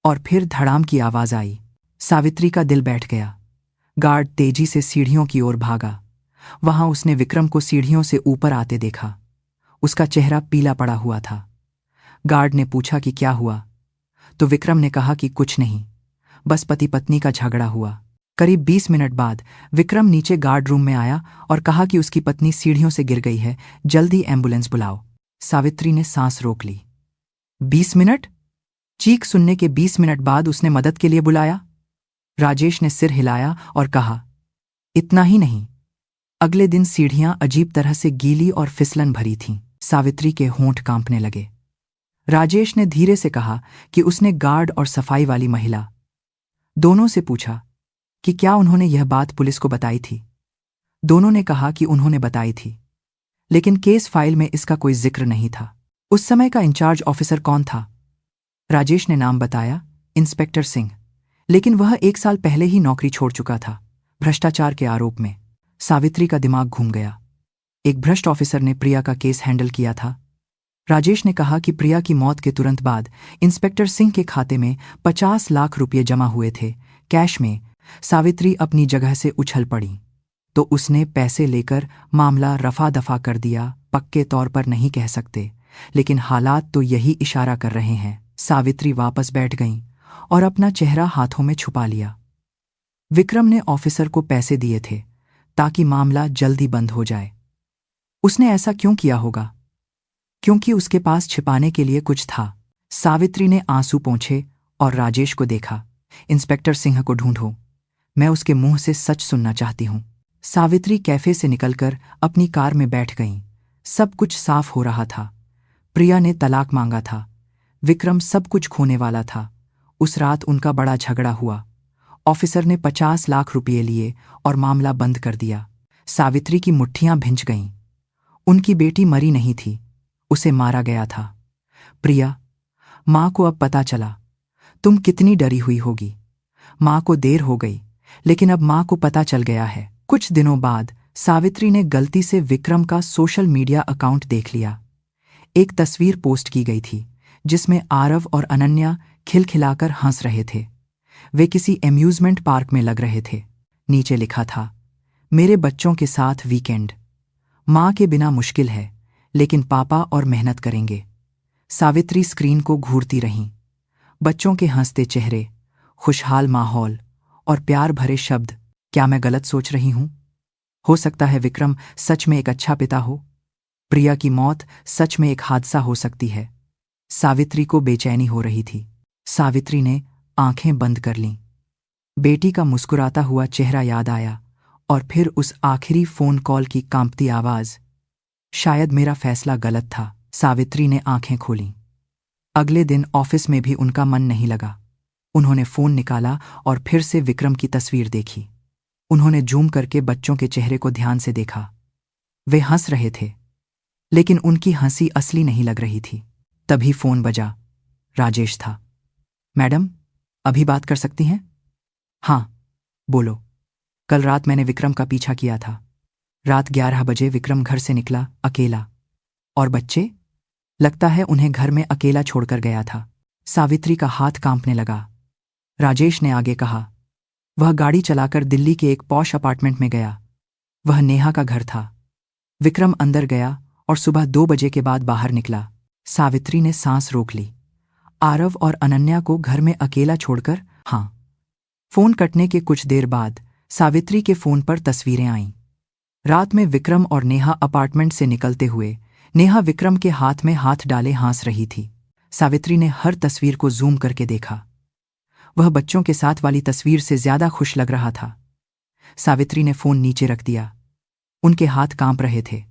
और फिर धड़ाम की आवाज आई। सावित्री का दिल बैठ गया। गार्ड तेजी से सीढ़ियों की ओर भागा। वहां उसने विक्रम को सीढ़ियों से ऊपर आते देखा। उसका चेहरा पीला पड़ा हुआ था। गार्ड ने पूछा कि क्या हुआ, तो विक्रम ने कहा कि कुछ नहीं, बस पति पत्नी का झगड़ा हुआ। करीब 20 मिनट बाद विक्रम नीचे गार्ड रूम में आया और कहा कि उसकी पत्नी सीढ़ियों से गिर गई है, जल्दी एम्बुलेंस बुलाओ। सावित्री ने सांस रोक ली। 20 मिनट? चीख सुनने के 20 मिनट बाद उसने मदद के लिए बुलाया? राजेश ने सिर हिलाया और कहा, इतना ही नहीं, अगले दिन सीढ़ियां अजीब तरह से गीली और फिसलन भरी थीं। सावित्री के होंठ कांपने लगे। राजेश ने धीरे से कहा कि उसने गार्ड और सफाई वाली महिला दोनों से पूछा कि क्या उन्होंने यह बात पुलिस को बताई थी। दोनों ने कहा कि उन्होंने बताई थी, लेकिन केस फाइल में इसका कोई जिक्र नहीं था। उस समय का इंचार्ज ऑफिसर कौन था? राजेश ने नाम बताया, इंस्पेक्टर सिंह, लेकिन वह 1 साल पहले ही नौकरी छोड़ चुका था, भ्रष्टाचार के आरोप में। सावित्री का दिमाग घूम गया। एक भ्रष्ट ऑफिसर ने प्रिया का केस हैंडल किया था। राजेश ने कहा कि प्रिया की मौत के तुरंत बाद इंस्पेक्टर सिंह के खाते में 50 लाख रुपये जमा हुए थे, कैश में। सावित्री अपनी जगह से उछल पड़ी। तो उसने पैसे लेकर मामला रफा दफा कर दिया। पक्के तौर पर नहीं कह सकते, लेकिन हालात तो यही इशारा कर रहे हैं। सावित्री वापस बैठ गईं और अपना चेहरा हाथों में छुपा लिया। विक्रम ने ऑफिसर को पैसे दिए थे ताकि मामला जल्दी बंद हो जाए। उसने ऐसा क्यों किया होगा? क्योंकि उसके पास छिपाने के लिए कुछ था। सावित्री ने आंसू पोंछे और राजेश को देखा। इंस्पेक्टर सिंह को ढूंढो, मैं उसके मुंह से सच सुनना चाहती हूं। सावित्री कैफे से निकलकर अपनी कार में बैठ गईं। सब कुछ साफ हो रहा था। प्रिया ने तलाक मांगा था। विक्रम सब कुछ खोने वाला था। उस रात उनका बड़ा झगड़ा हुआ। ऑफिसर ने 50 लाख रुपये लिए और मामला बंद कर दिया। सावित्री की मुट्ठियां भिंच गईं। उनकी बेटी मरी नहीं थी, उसे मारा गया था। प्रिया, मां को अब पता चला। तुम कितनी डरी हुई होगी। मां को देर हो गई, लेकिन अब मां को पता चल गया है। कुछ दिनों बाद सावित्री ने गलती से विक्रम का सोशल मीडिया अकाउंट देख लिया। एक तस्वीर पोस्ट की गई थी जिसमें आरव और अनन्या खिलखिलाकर हंस रहे थे। वे किसी एम्यूजमेंट पार्क में लग रहे थे। नीचे लिखा था, मेरे बच्चों के साथ वीकेंड। माँ के बिना मुश्किल है, लेकिन पापा और मेहनत करेंगे। सावित्री स्क्रीन को घूरती रहीं। बच्चों के हंसते चेहरे, खुशहाल माहौल और प्यार भरे शब्द। क्या मैं गलत सोच रही हूं? हो सकता है विक्रम सच में एक अच्छा पिता हो। प्रिया की मौत सच में एक हादसा हो सकती है। सावित्री को बेचैनी हो रही थी। सावित्री ने आंखें बंद कर लीं। बेटी का मुस्कुराता हुआ चेहरा याद आया और फिर उस आखिरी फोन कॉल की कांपती आवाज। शायद मेरा फैसला गलत था। सावित्री ने आंखें खोलीं। अगले दिन ऑफिस में भी उनका मन नहीं लगा। उन्होंने फोन निकाला और फिर से विक्रम की तस्वीर देखी। उन्होंने जूम करके बच्चों के चेहरे को ध्यान से देखा। वे हंस रहे थे, लेकिन उनकी हंसी असली नहीं लग रही थी। तभी फोन बजा। राजेश था। मैडम, अभी बात कर सकती हैं? हाँ, बोलो। कल रात मैंने विक्रम का पीछा किया था। रात 11 बजे विक्रम घर से निकला, अकेला। और बच्चे? लगता है उन्हें घर में अकेला छोड़कर गया था। सावित्री का हाथ कांपने लगा। राजेश ने आगे कहा, वह गाड़ी चलाकर दिल्ली के एक पॉश अपार्टमेंट में गया। वह नेहा का घर था। विक्रम अंदर गया और सुबह 2 बजे के बाद बाहर निकला। सावित्री ने सांस रोक ली। आरव और अनन्या को घर में अकेला छोड़कर? हाँ। फोन कटने के कुछ देर बाद सावित्री के फोन पर तस्वीरें आईं। रात में विक्रम और नेहा अपार्टमेंट से निकलते हुए। नेहा विक्रम के हाथ में हाथ डाले हंस रही थी। सावित्री ने हर तस्वीर को जूम करके देखा। वह बच्चों के साथ वाली तस्वीर से ज्यादा खुश लग रहा था। सावित्री ने फोन नीचे रख दिया। उनके हाथ कांप रहे थे।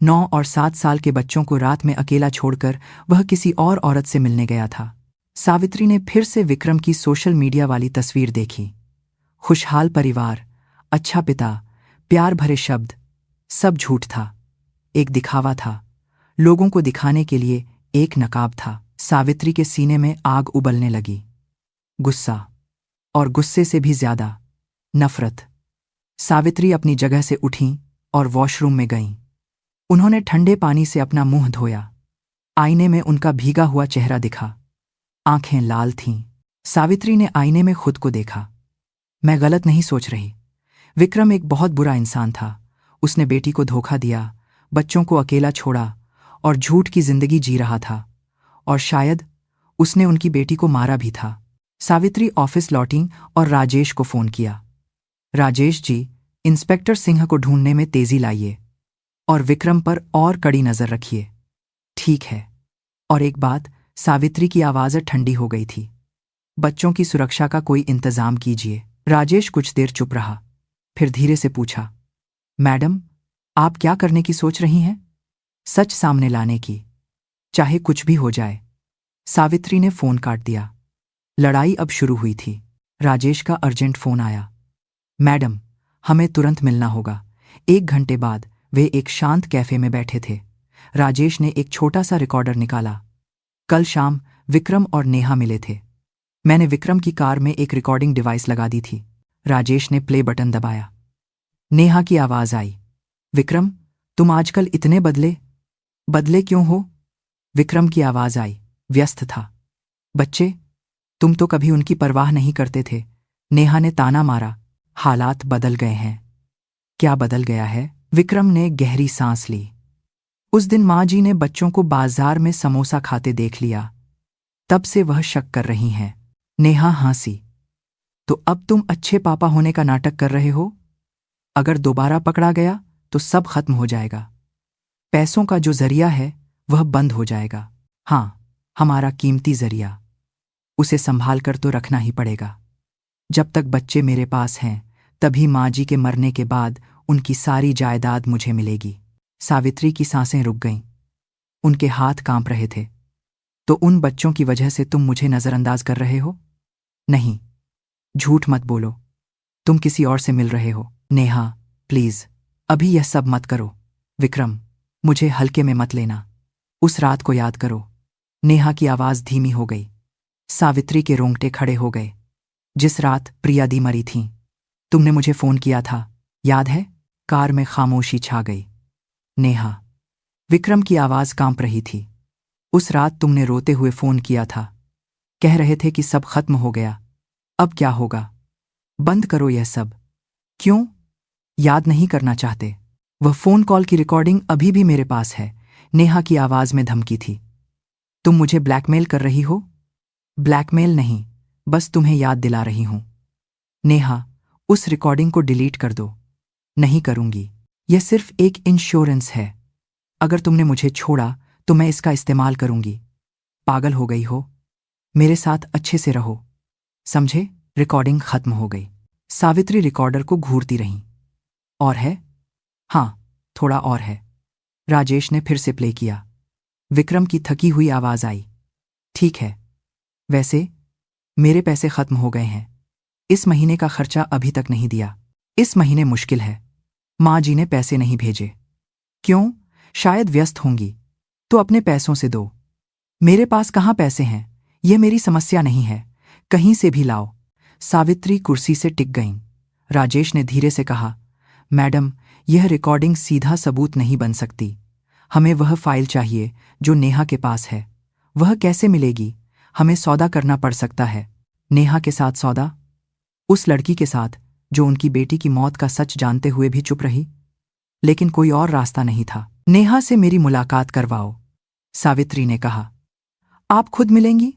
9 और 7 साल के बच्चों को रात में अकेला छोड़कर वह किसी और औरत से मिलने गया था। सावित्री ने फिर से विक्रम की सोशल मीडिया वाली तस्वीर देखी। खुशहाल परिवार, अच्छा पिता, प्यार भरे शब्द। सब झूठ था। एक दिखावा था। लोगों को दिखाने के लिए एक नकाब था। सावित्री के सीने में आग उबलने लगी। गुस्सा, और गुस्से से भी ज्यादा नफरत। सावित्री अपनी जगह से उठीं और वॉशरूम में गईं। उन्होंने ठंडे पानी से अपना मुंह धोया। आईने में उनका भीगा हुआ चेहरा दिखा। आंखें लाल थीं। सावित्री ने आईने में खुद को देखा। मैं गलत नहीं सोच रही। विक्रम एक बहुत बुरा इंसान था। उसने बेटी को धोखा दिया, बच्चों को अकेला छोड़ा और झूठ की जिंदगी जी रहा था। और शायद उसने उनकी बेटी को मारा भी था। सावित्री ऑफिस लौटी और राजेश को फोन किया। राजेश जी, इंस्पेक्टर सिंह को ढूंढने में तेजी लाइए और विक्रम पर और कड़ी नजर रखिए। ठीक है। और एक बात, सावित्री की आवाज़ ठंडी हो गई थी। बच्चों की सुरक्षा का कोई इंतजाम कीजिए। राजेश कुछ देर चुप रहा, फिर धीरे से पूछा, मैडम, आप क्या करने की सोच रही हैं? सच सामने लाने की, चाहे कुछ भी हो जाए। सावित्री ने फोन काट दिया। लड़ाई अब शुरू हुई थी। राजेश का अर्जेंट फोन आया। मैडम, हमें तुरंत मिलना होगा। 1 घंटे बाद वे एक शांत कैफे में बैठे थे। राजेश ने एक छोटा सा रिकॉर्डर निकाला। कल शाम विक्रम और नेहा मिले थे। मैंने विक्रम की कार में एक रिकॉर्डिंग डिवाइस लगा दी थी। राजेश ने प्ले बटन दबाया। नेहा की आवाज आई, विक्रम, तुम आजकल इतने बदले क्यों हो? विक्रम की आवाज आई, व्यस्त था। बच्चे, तुम तो कभी उनकी परवाह नहीं करते थे। नेहा ने ताना मारा। हालात बदल गए हैं। क्या बदल गया है? विक्रम ने गहरी सांस ली। उस दिन माँ जी ने बच्चों को बाजार में समोसा खाते देख लिया। तब से वह शक कर रही हैं। नेहा हंसी। तो अब तुम अच्छे पापा होने का नाटक कर रहे हो? अगर दोबारा पकड़ा गया तो सब खत्म हो जाएगा। पैसों का जो जरिया है वह बंद हो जाएगा। हाँ, हमारा कीमती जरिया। उसे संभाल कर तो रखना ही पड़ेगा। जब तक बच्चे मेरे पास हैं, तभी माँ जी के मरने के बाद उनकी सारी जायदाद मुझे मिलेगी। सावित्री की सांसें रुक गईं। उनके हाथ कांप रहे थे। तो उन बच्चों की वजह से तुम मुझे नजरअंदाज कर रहे हो? नहीं, झूठ मत बोलो। तुम किसी और से मिल रहे हो। नेहा, प्लीज, अभी यह सब मत करो। विक्रम, मुझे हल्के में मत लेना। उस रात को याद करो। नेहा की आवाज धीमी हो गई। सावित्री के रोंगटे खड़े हो गए। जिस रात प्रिया दी मरी थी, तुमने मुझे फोन किया था, याद है? कार में खामोशी छा गई। नेहा, विक्रम की आवाज कांप रही थी। उस रात तुमने रोते हुए फोन किया था। कह रहे थे कि सब खत्म हो गया। अब क्या होगा? बंद करो यह सब। क्यों? याद नहीं करना चाहते? वह फोन कॉल की रिकॉर्डिंग अभी भी मेरे पास है। नेहा की आवाज में धमकी थी। तुम मुझे ब्लैकमेल कर रही हो? ब्लैकमेल नहीं, बस तुम्हें याद दिला रही हूं। नेहा, उस रिकॉर्डिंग को डिलीट कर दो। नहीं करूंगी। यह सिर्फ एक इंश्योरेंस है। अगर तुमने मुझे छोड़ा तो मैं इसका इस्तेमाल करूंगी। पागल हो गई हो? मेरे साथ अच्छे से रहो, समझे? रिकॉर्डिंग खत्म हो गई। सावित्री रिकॉर्डर को घूरती रही। और है? हाँ, थोड़ा और है। राजेश ने फिर से प्ले किया। विक्रम की थकी हुई आवाज आई। ठीक है। वैसे मेरे पैसे खत्म हो गए हैं। इस महीने का खर्चा अभी तक नहीं दिया। इस महीने मुश्किल है। माँ जी ने पैसे नहीं भेजे। क्यों? शायद व्यस्त होंगी। तो अपने पैसों से दो। मेरे पास कहाँ पैसे हैं? यह मेरी समस्या नहीं है। कहीं से भी लाओ। सावित्री कुर्सी से टिक गईं। राजेश ने धीरे से कहा, मैडम, यह रिकॉर्डिंग सीधा सबूत नहीं बन सकती। हमें वह फाइल चाहिए जो नेहा के पास है। वह कैसे मिलेगी? हमें सौदा करना पड़ सकता है। नेहा के साथ सौदा? उस लड़की के साथ जो उनकी बेटी की मौत का सच जानते हुए भी चुप रही? लेकिन कोई और रास्ता नहीं था। नेहा से मेरी मुलाकात करवाओ, सावित्री ने कहा। आप खुद मिलेंगी?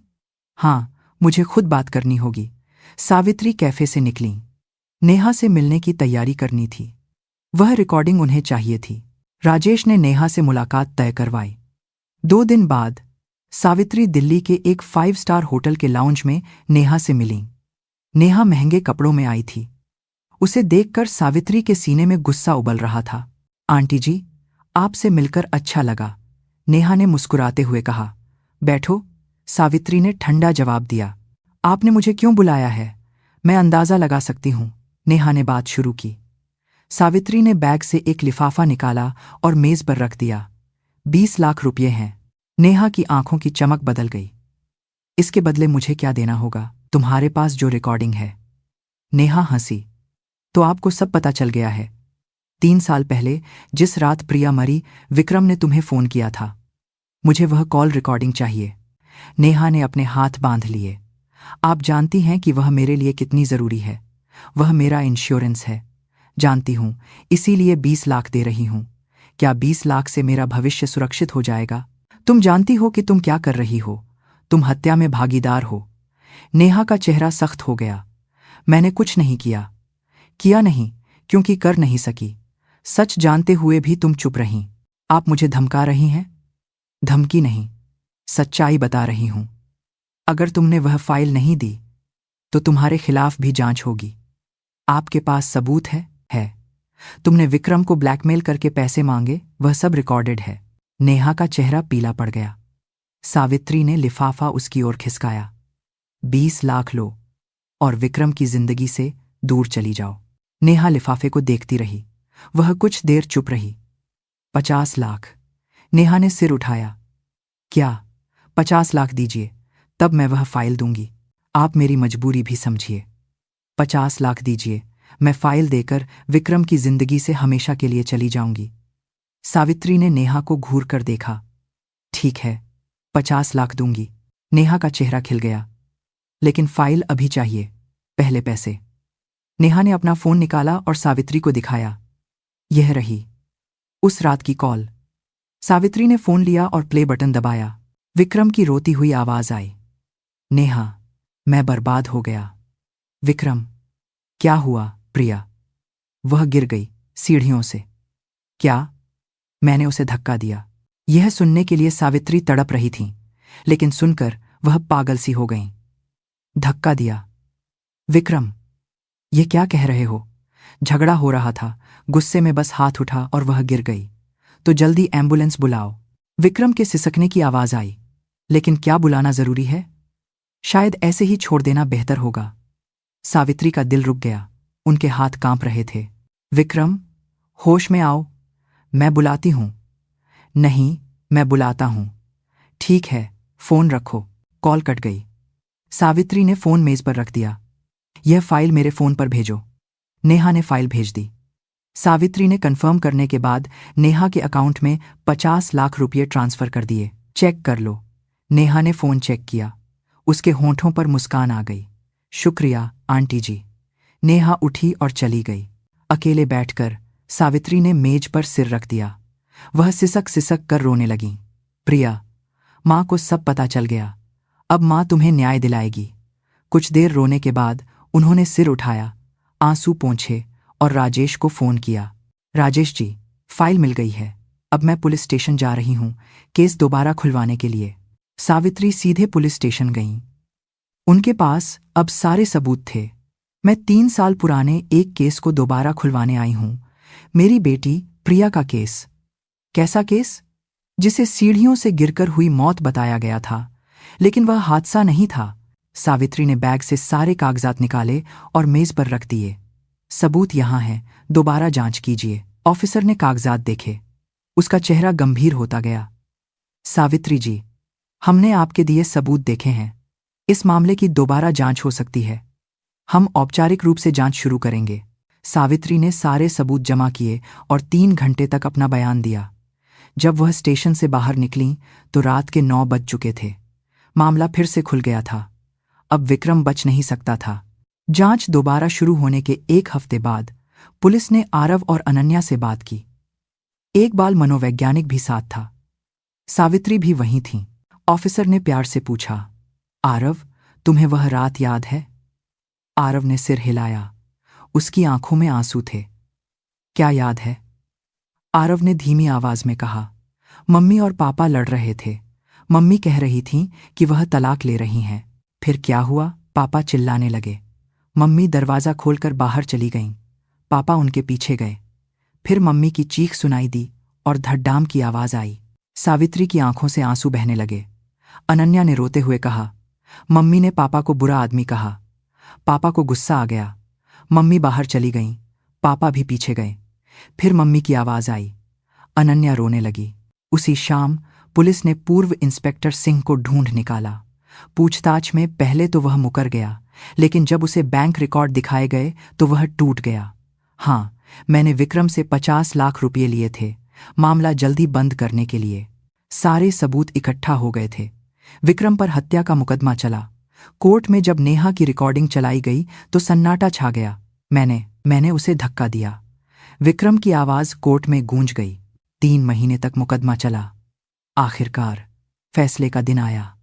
हाँ, मुझे खुद बात करनी होगी। सावित्री कैफे से निकली। नेहा से मिलने की तैयारी करनी थी। वह रिकॉर्डिंग उन्हें चाहिए थी। राजेश ने नेहा से मुलाकात तय करवाई। 2 दिन बाद सावित्री दिल्ली के एक 5 स्टार होटल के लाउंज में नेहा से मिली। नेहा महंगे कपड़ों में आई थी। उसे देखकर सावित्री के सीने में गुस्सा उबल रहा था। आंटी जी, आपसे मिलकर अच्छा लगा, नेहा ने मुस्कुराते हुए कहा। बैठो, सावित्री ने ठंडा जवाब दिया। आपने मुझे क्यों बुलाया है? मैं अंदाजा लगा सकती हूं, नेहा ने बात शुरू की। सावित्री ने बैग से एक लिफाफा निकाला और मेज पर रख दिया। 20 लाख रुपये हैं। नेहा की आंखों की चमक बदल गई। इसके बदले मुझे क्या देना होगा? तुम्हारे पास जो रिकॉर्डिंग है। नेहा हंसी। तो आपको सब पता चल गया है। 3 साल पहले जिस रात प्रिया मरी, विक्रम ने तुम्हें फोन किया था। मुझे वह कॉल रिकॉर्डिंग चाहिए। नेहा ने अपने हाथ बांध लिए। आप जानती हैं कि वह मेरे लिए कितनी जरूरी है। वह मेरा इंश्योरेंस है। जानती हूं, इसीलिए 20 लाख दे रही हूं। क्या 20 लाख से मेरा भविष्य सुरक्षित हो जाएगा? तुम जानती हो कि तुम क्या कर रही हो। तुम हत्या में भागीदार हो। नेहा का चेहरा सख्त हो गया। मैंने कुछ नहीं किया। किया नहीं, क्योंकि कर नहीं सकी। सच जानते हुए भी तुम चुप रहीं। आप मुझे धमका रही हैं? धमकी नहीं, सच्चाई बता रही हूं। अगर तुमने वह फाइल नहीं दी तो तुम्हारे खिलाफ भी जांच होगी। आपके पास सबूत है? तुमने विक्रम को ब्लैकमेल करके पैसे मांगे, वह सब रिकॉर्डेड है। नेहा का चेहरा पीला पड़ गया। सावित्री ने लिफाफा उसकी ओर खिसकाया। 20 लाख लो और विक्रम की जिंदगी से दूर चली जाओ। नेहा लिफाफे को देखती रही। वह कुछ देर चुप रही। 50 लाख। नेहा ने सिर उठाया। क्या? 50 लाख दीजिए, तब मैं वह फाइल दूंगी। आप मेरी मजबूरी भी समझिए। 50 लाख दीजिए, मैं फाइल देकर विक्रम की जिंदगी से हमेशा के लिए चली जाऊंगी। सावित्री ने नेहा को घूर कर देखा। ठीक है, 50 लाख दूंगी। नेहा का चेहरा खिल गया। लेकिन फाइल अभी चाहिए, पहले पैसे। नेहा ने अपना फोन निकाला और सावित्री को दिखाया। यह रही उस रात की कॉल। सावित्री ने फोन लिया और प्ले बटन दबाया। विक्रम की रोती हुई आवाज आई। नेहा, मैं बर्बाद हो गया। विक्रम, क्या हुआ? प्रिया, वह गिर गई सीढ़ियों से। क्या? मैंने उसे धक्का दिया। यह सुनने के लिए सावित्री तड़प रही थी, लेकिन सुनकर वह पागल सी हो गईं। धक्का दिया? विक्रम, ये क्या कह रहे हो? झगड़ा हो रहा था, गुस्से में बस हाथ उठा और वह गिर गई। तो जल्दी एम्बुलेंस बुलाओ। विक्रम के सिसकने की आवाज आई। लेकिन क्या बुलाना जरूरी है? शायद ऐसे ही छोड़ देना बेहतर होगा। सावित्री का दिल रुक गया। उनके हाथ कांप रहे थे। विक्रम, होश में आओ, मैं बुलाती हूं। नहीं, मैं बुलाता हूं। ठीक है, फोन रखो। कॉल कट गई। सावित्री ने फोन मेज पर रख दिया। यह फाइल मेरे फोन पर भेजो। नेहा ने फाइल भेज दी। सावित्री ने कंफर्म करने के बाद नेहा के अकाउंट में 50 लाख रुपये ट्रांसफर कर दिए। चेक कर लो। नेहा ने फोन चेक किया। उसके होंठों पर मुस्कान आ गई। शुक्रिया, आंटी जी। नेहा उठी और चली गई। अकेले बैठकर सावित्री ने मेज पर सिर रख दिया। वह सिसक सिसक कर रोने लगी। प्रिया, माँ को सब पता चल गया। अब माँ तुम्हें न्याय दिलाएगी। कुछ देर रोने के बाद उन्होंने सिर उठाया, आंसू पोंछे और राजेश को फोन किया। राजेश जी, फाइल मिल गई है। अब मैं पुलिस स्टेशन जा रही हूँ केस दोबारा खुलवाने के लिए। सावित्री सीधे पुलिस स्टेशन गईं। उनके पास अब सारे सबूत थे। मैं 3 साल पुराने एक केस को दोबारा खुलवाने आई हूँ, मेरी बेटी प्रिया का केस। कैसा केस? जिसे सीढ़ियों से गिरकर हुई मौत बताया गया था, लेकिन वह हादसा नहीं था। सावित्री ने बैग से सारे कागजात निकाले और मेज पर रख दिए। सबूत यहाँ है, दोबारा जांच कीजिए। ऑफिसर ने कागजात देखे। उसका चेहरा गंभीर होता गया। सावित्री जी, हमने आपके दिए सबूत देखे हैं। इस मामले की दोबारा जांच हो सकती है। हम औपचारिक रूप से जांच शुरू करेंगे। सावित्री ने सारे सबूत जमा किए और 3 घंटे तक अपना बयान दिया। जब वह स्टेशन से बाहर निकली तो रात के 9 बज चुके थे। मामला फिर से खुल गया था। अब विक्रम बच नहीं सकता था। जांच दोबारा शुरू होने के 1 हफ्ते बाद पुलिस ने आरव और अनन्या से बात की। एक बाल मनोवैज्ञानिक भी साथ था। सावित्री भी वहीं थी। ऑफिसर ने प्यार से पूछा, आरव, तुम्हें वह रात याद है? आरव ने सिर हिलाया। उसकी आंखों में आंसू थे। क्या याद है? आरव ने धीमी आवाज में कहा, मम्मी और पापा लड़ रहे थे। मम्मी कह रही थी कि वह तलाक ले रही हैं। फिर क्या हुआ? पापा चिल्लाने लगे। मम्मी दरवाज़ा खोलकर बाहर चली गईं। पापा उनके पीछे गए। फिर मम्मी की चीख सुनाई दी और धड़ाम की आवाज आई। सावित्री की आंखों से आंसू बहने लगे। अनन्या ने रोते हुए कहा, मम्मी ने पापा को बुरा आदमी कहा। पापा को गुस्सा आ गया। मम्मी बाहर चली गईं। पापा भी पीछे गए। फिर मम्मी की आवाज आई। अनन्या रोने लगी। उसी शाम पुलिस ने पूर्व इंस्पेक्टर सिंह को ढूंढ निकाला। पूछताछ में पहले तो वह मुकर गया, लेकिन जब उसे बैंक रिकॉर्ड दिखाए गए तो वह टूट गया। हाँ, मैंने विक्रम से 50 लाख रुपये लिए थे, मामला जल्दी बंद करने के लिए। सारे सबूत इकट्ठा हो गए थे। विक्रम पर हत्या का मुकदमा चला। कोर्ट में जब नेहा की रिकॉर्डिंग चलाई गई तो सन्नाटा छा गया। मैंने उसे धक्का दिया। विक्रम की आवाज कोर्ट में गूंज गई। 3 महीने तक मुकदमा चला। आखिरकार फैसले का दिन आया।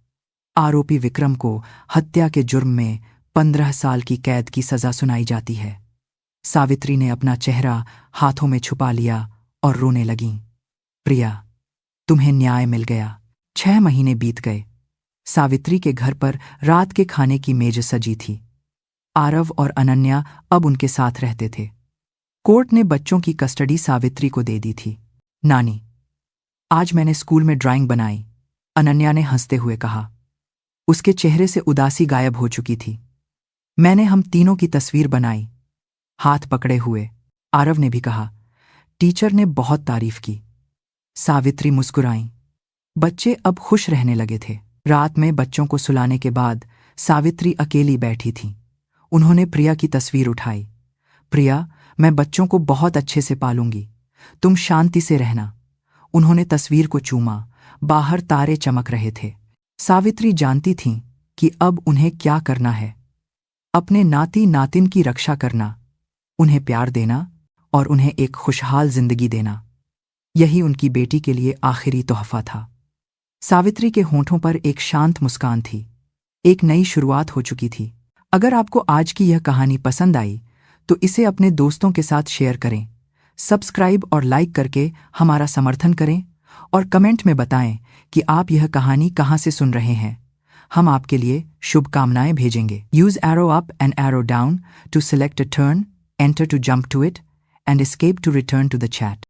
आरोपी विक्रम को हत्या के जुर्म में 15 साल की कैद की सजा सुनाई जाती है। सावित्री ने अपना चेहरा हाथों में छुपा लिया और रोने लगीं। प्रिया, तुम्हें न्याय मिल गया। 6 महीने बीत गए। सावित्री के घर पर रात के खाने की मेज सजी थी। आरव और अनन्या अब उनके साथ रहते थे। कोर्ट ने बच्चों की कस्टडी सावित्री को दे दी थी। नानी, आज मैंने स्कूल में ड्राइंग बनाई, अनन्या ने हंसते हुए कहा। उसके चेहरे से उदासी गायब हो चुकी थी। मैंने हम तीनों की तस्वीर बनाई, हाथ पकड़े हुए, आरव ने भी कहा। टीचर ने बहुत तारीफ की। सावित्री मुस्कुराई। बच्चे अब खुश रहने लगे थे। रात में बच्चों को सुलाने के बाद सावित्री अकेली बैठी थी। उन्होंने प्रिया की तस्वीर उठाई। प्रिया, मैं बच्चों को बहुत अच्छे से पालूंगी, तुम शांति से रहना। उन्होंने तस्वीर को चूमा। बाहर तारे चमक रहे थे। सावित्री जानती थीं कि अब उन्हें क्या करना है। अपने नाती नातिन की रक्षा करना, उन्हें प्यार देना और उन्हें एक खुशहाल जिंदगी देना। यही उनकी बेटी के लिए आखिरी तोहफा था। सावित्री के होंठों पर एक शांत मुस्कान थी। एक नई शुरुआत हो चुकी थी। अगर आपको आज की यह कहानी पसंद आई तो इसे अपने दोस्तों के साथ शेयर करें। सब्सक्राइब और लाइक करके हमारा समर्थन करें और कमेंट में बताएं कि आप यह कहानी कहां से सुन रहे हैं। हम आपके लिए शुभकामनाएं भेजेंगे। Use arrow up and arrow down to select a turn, enter to jump to it and escape to return to the chat.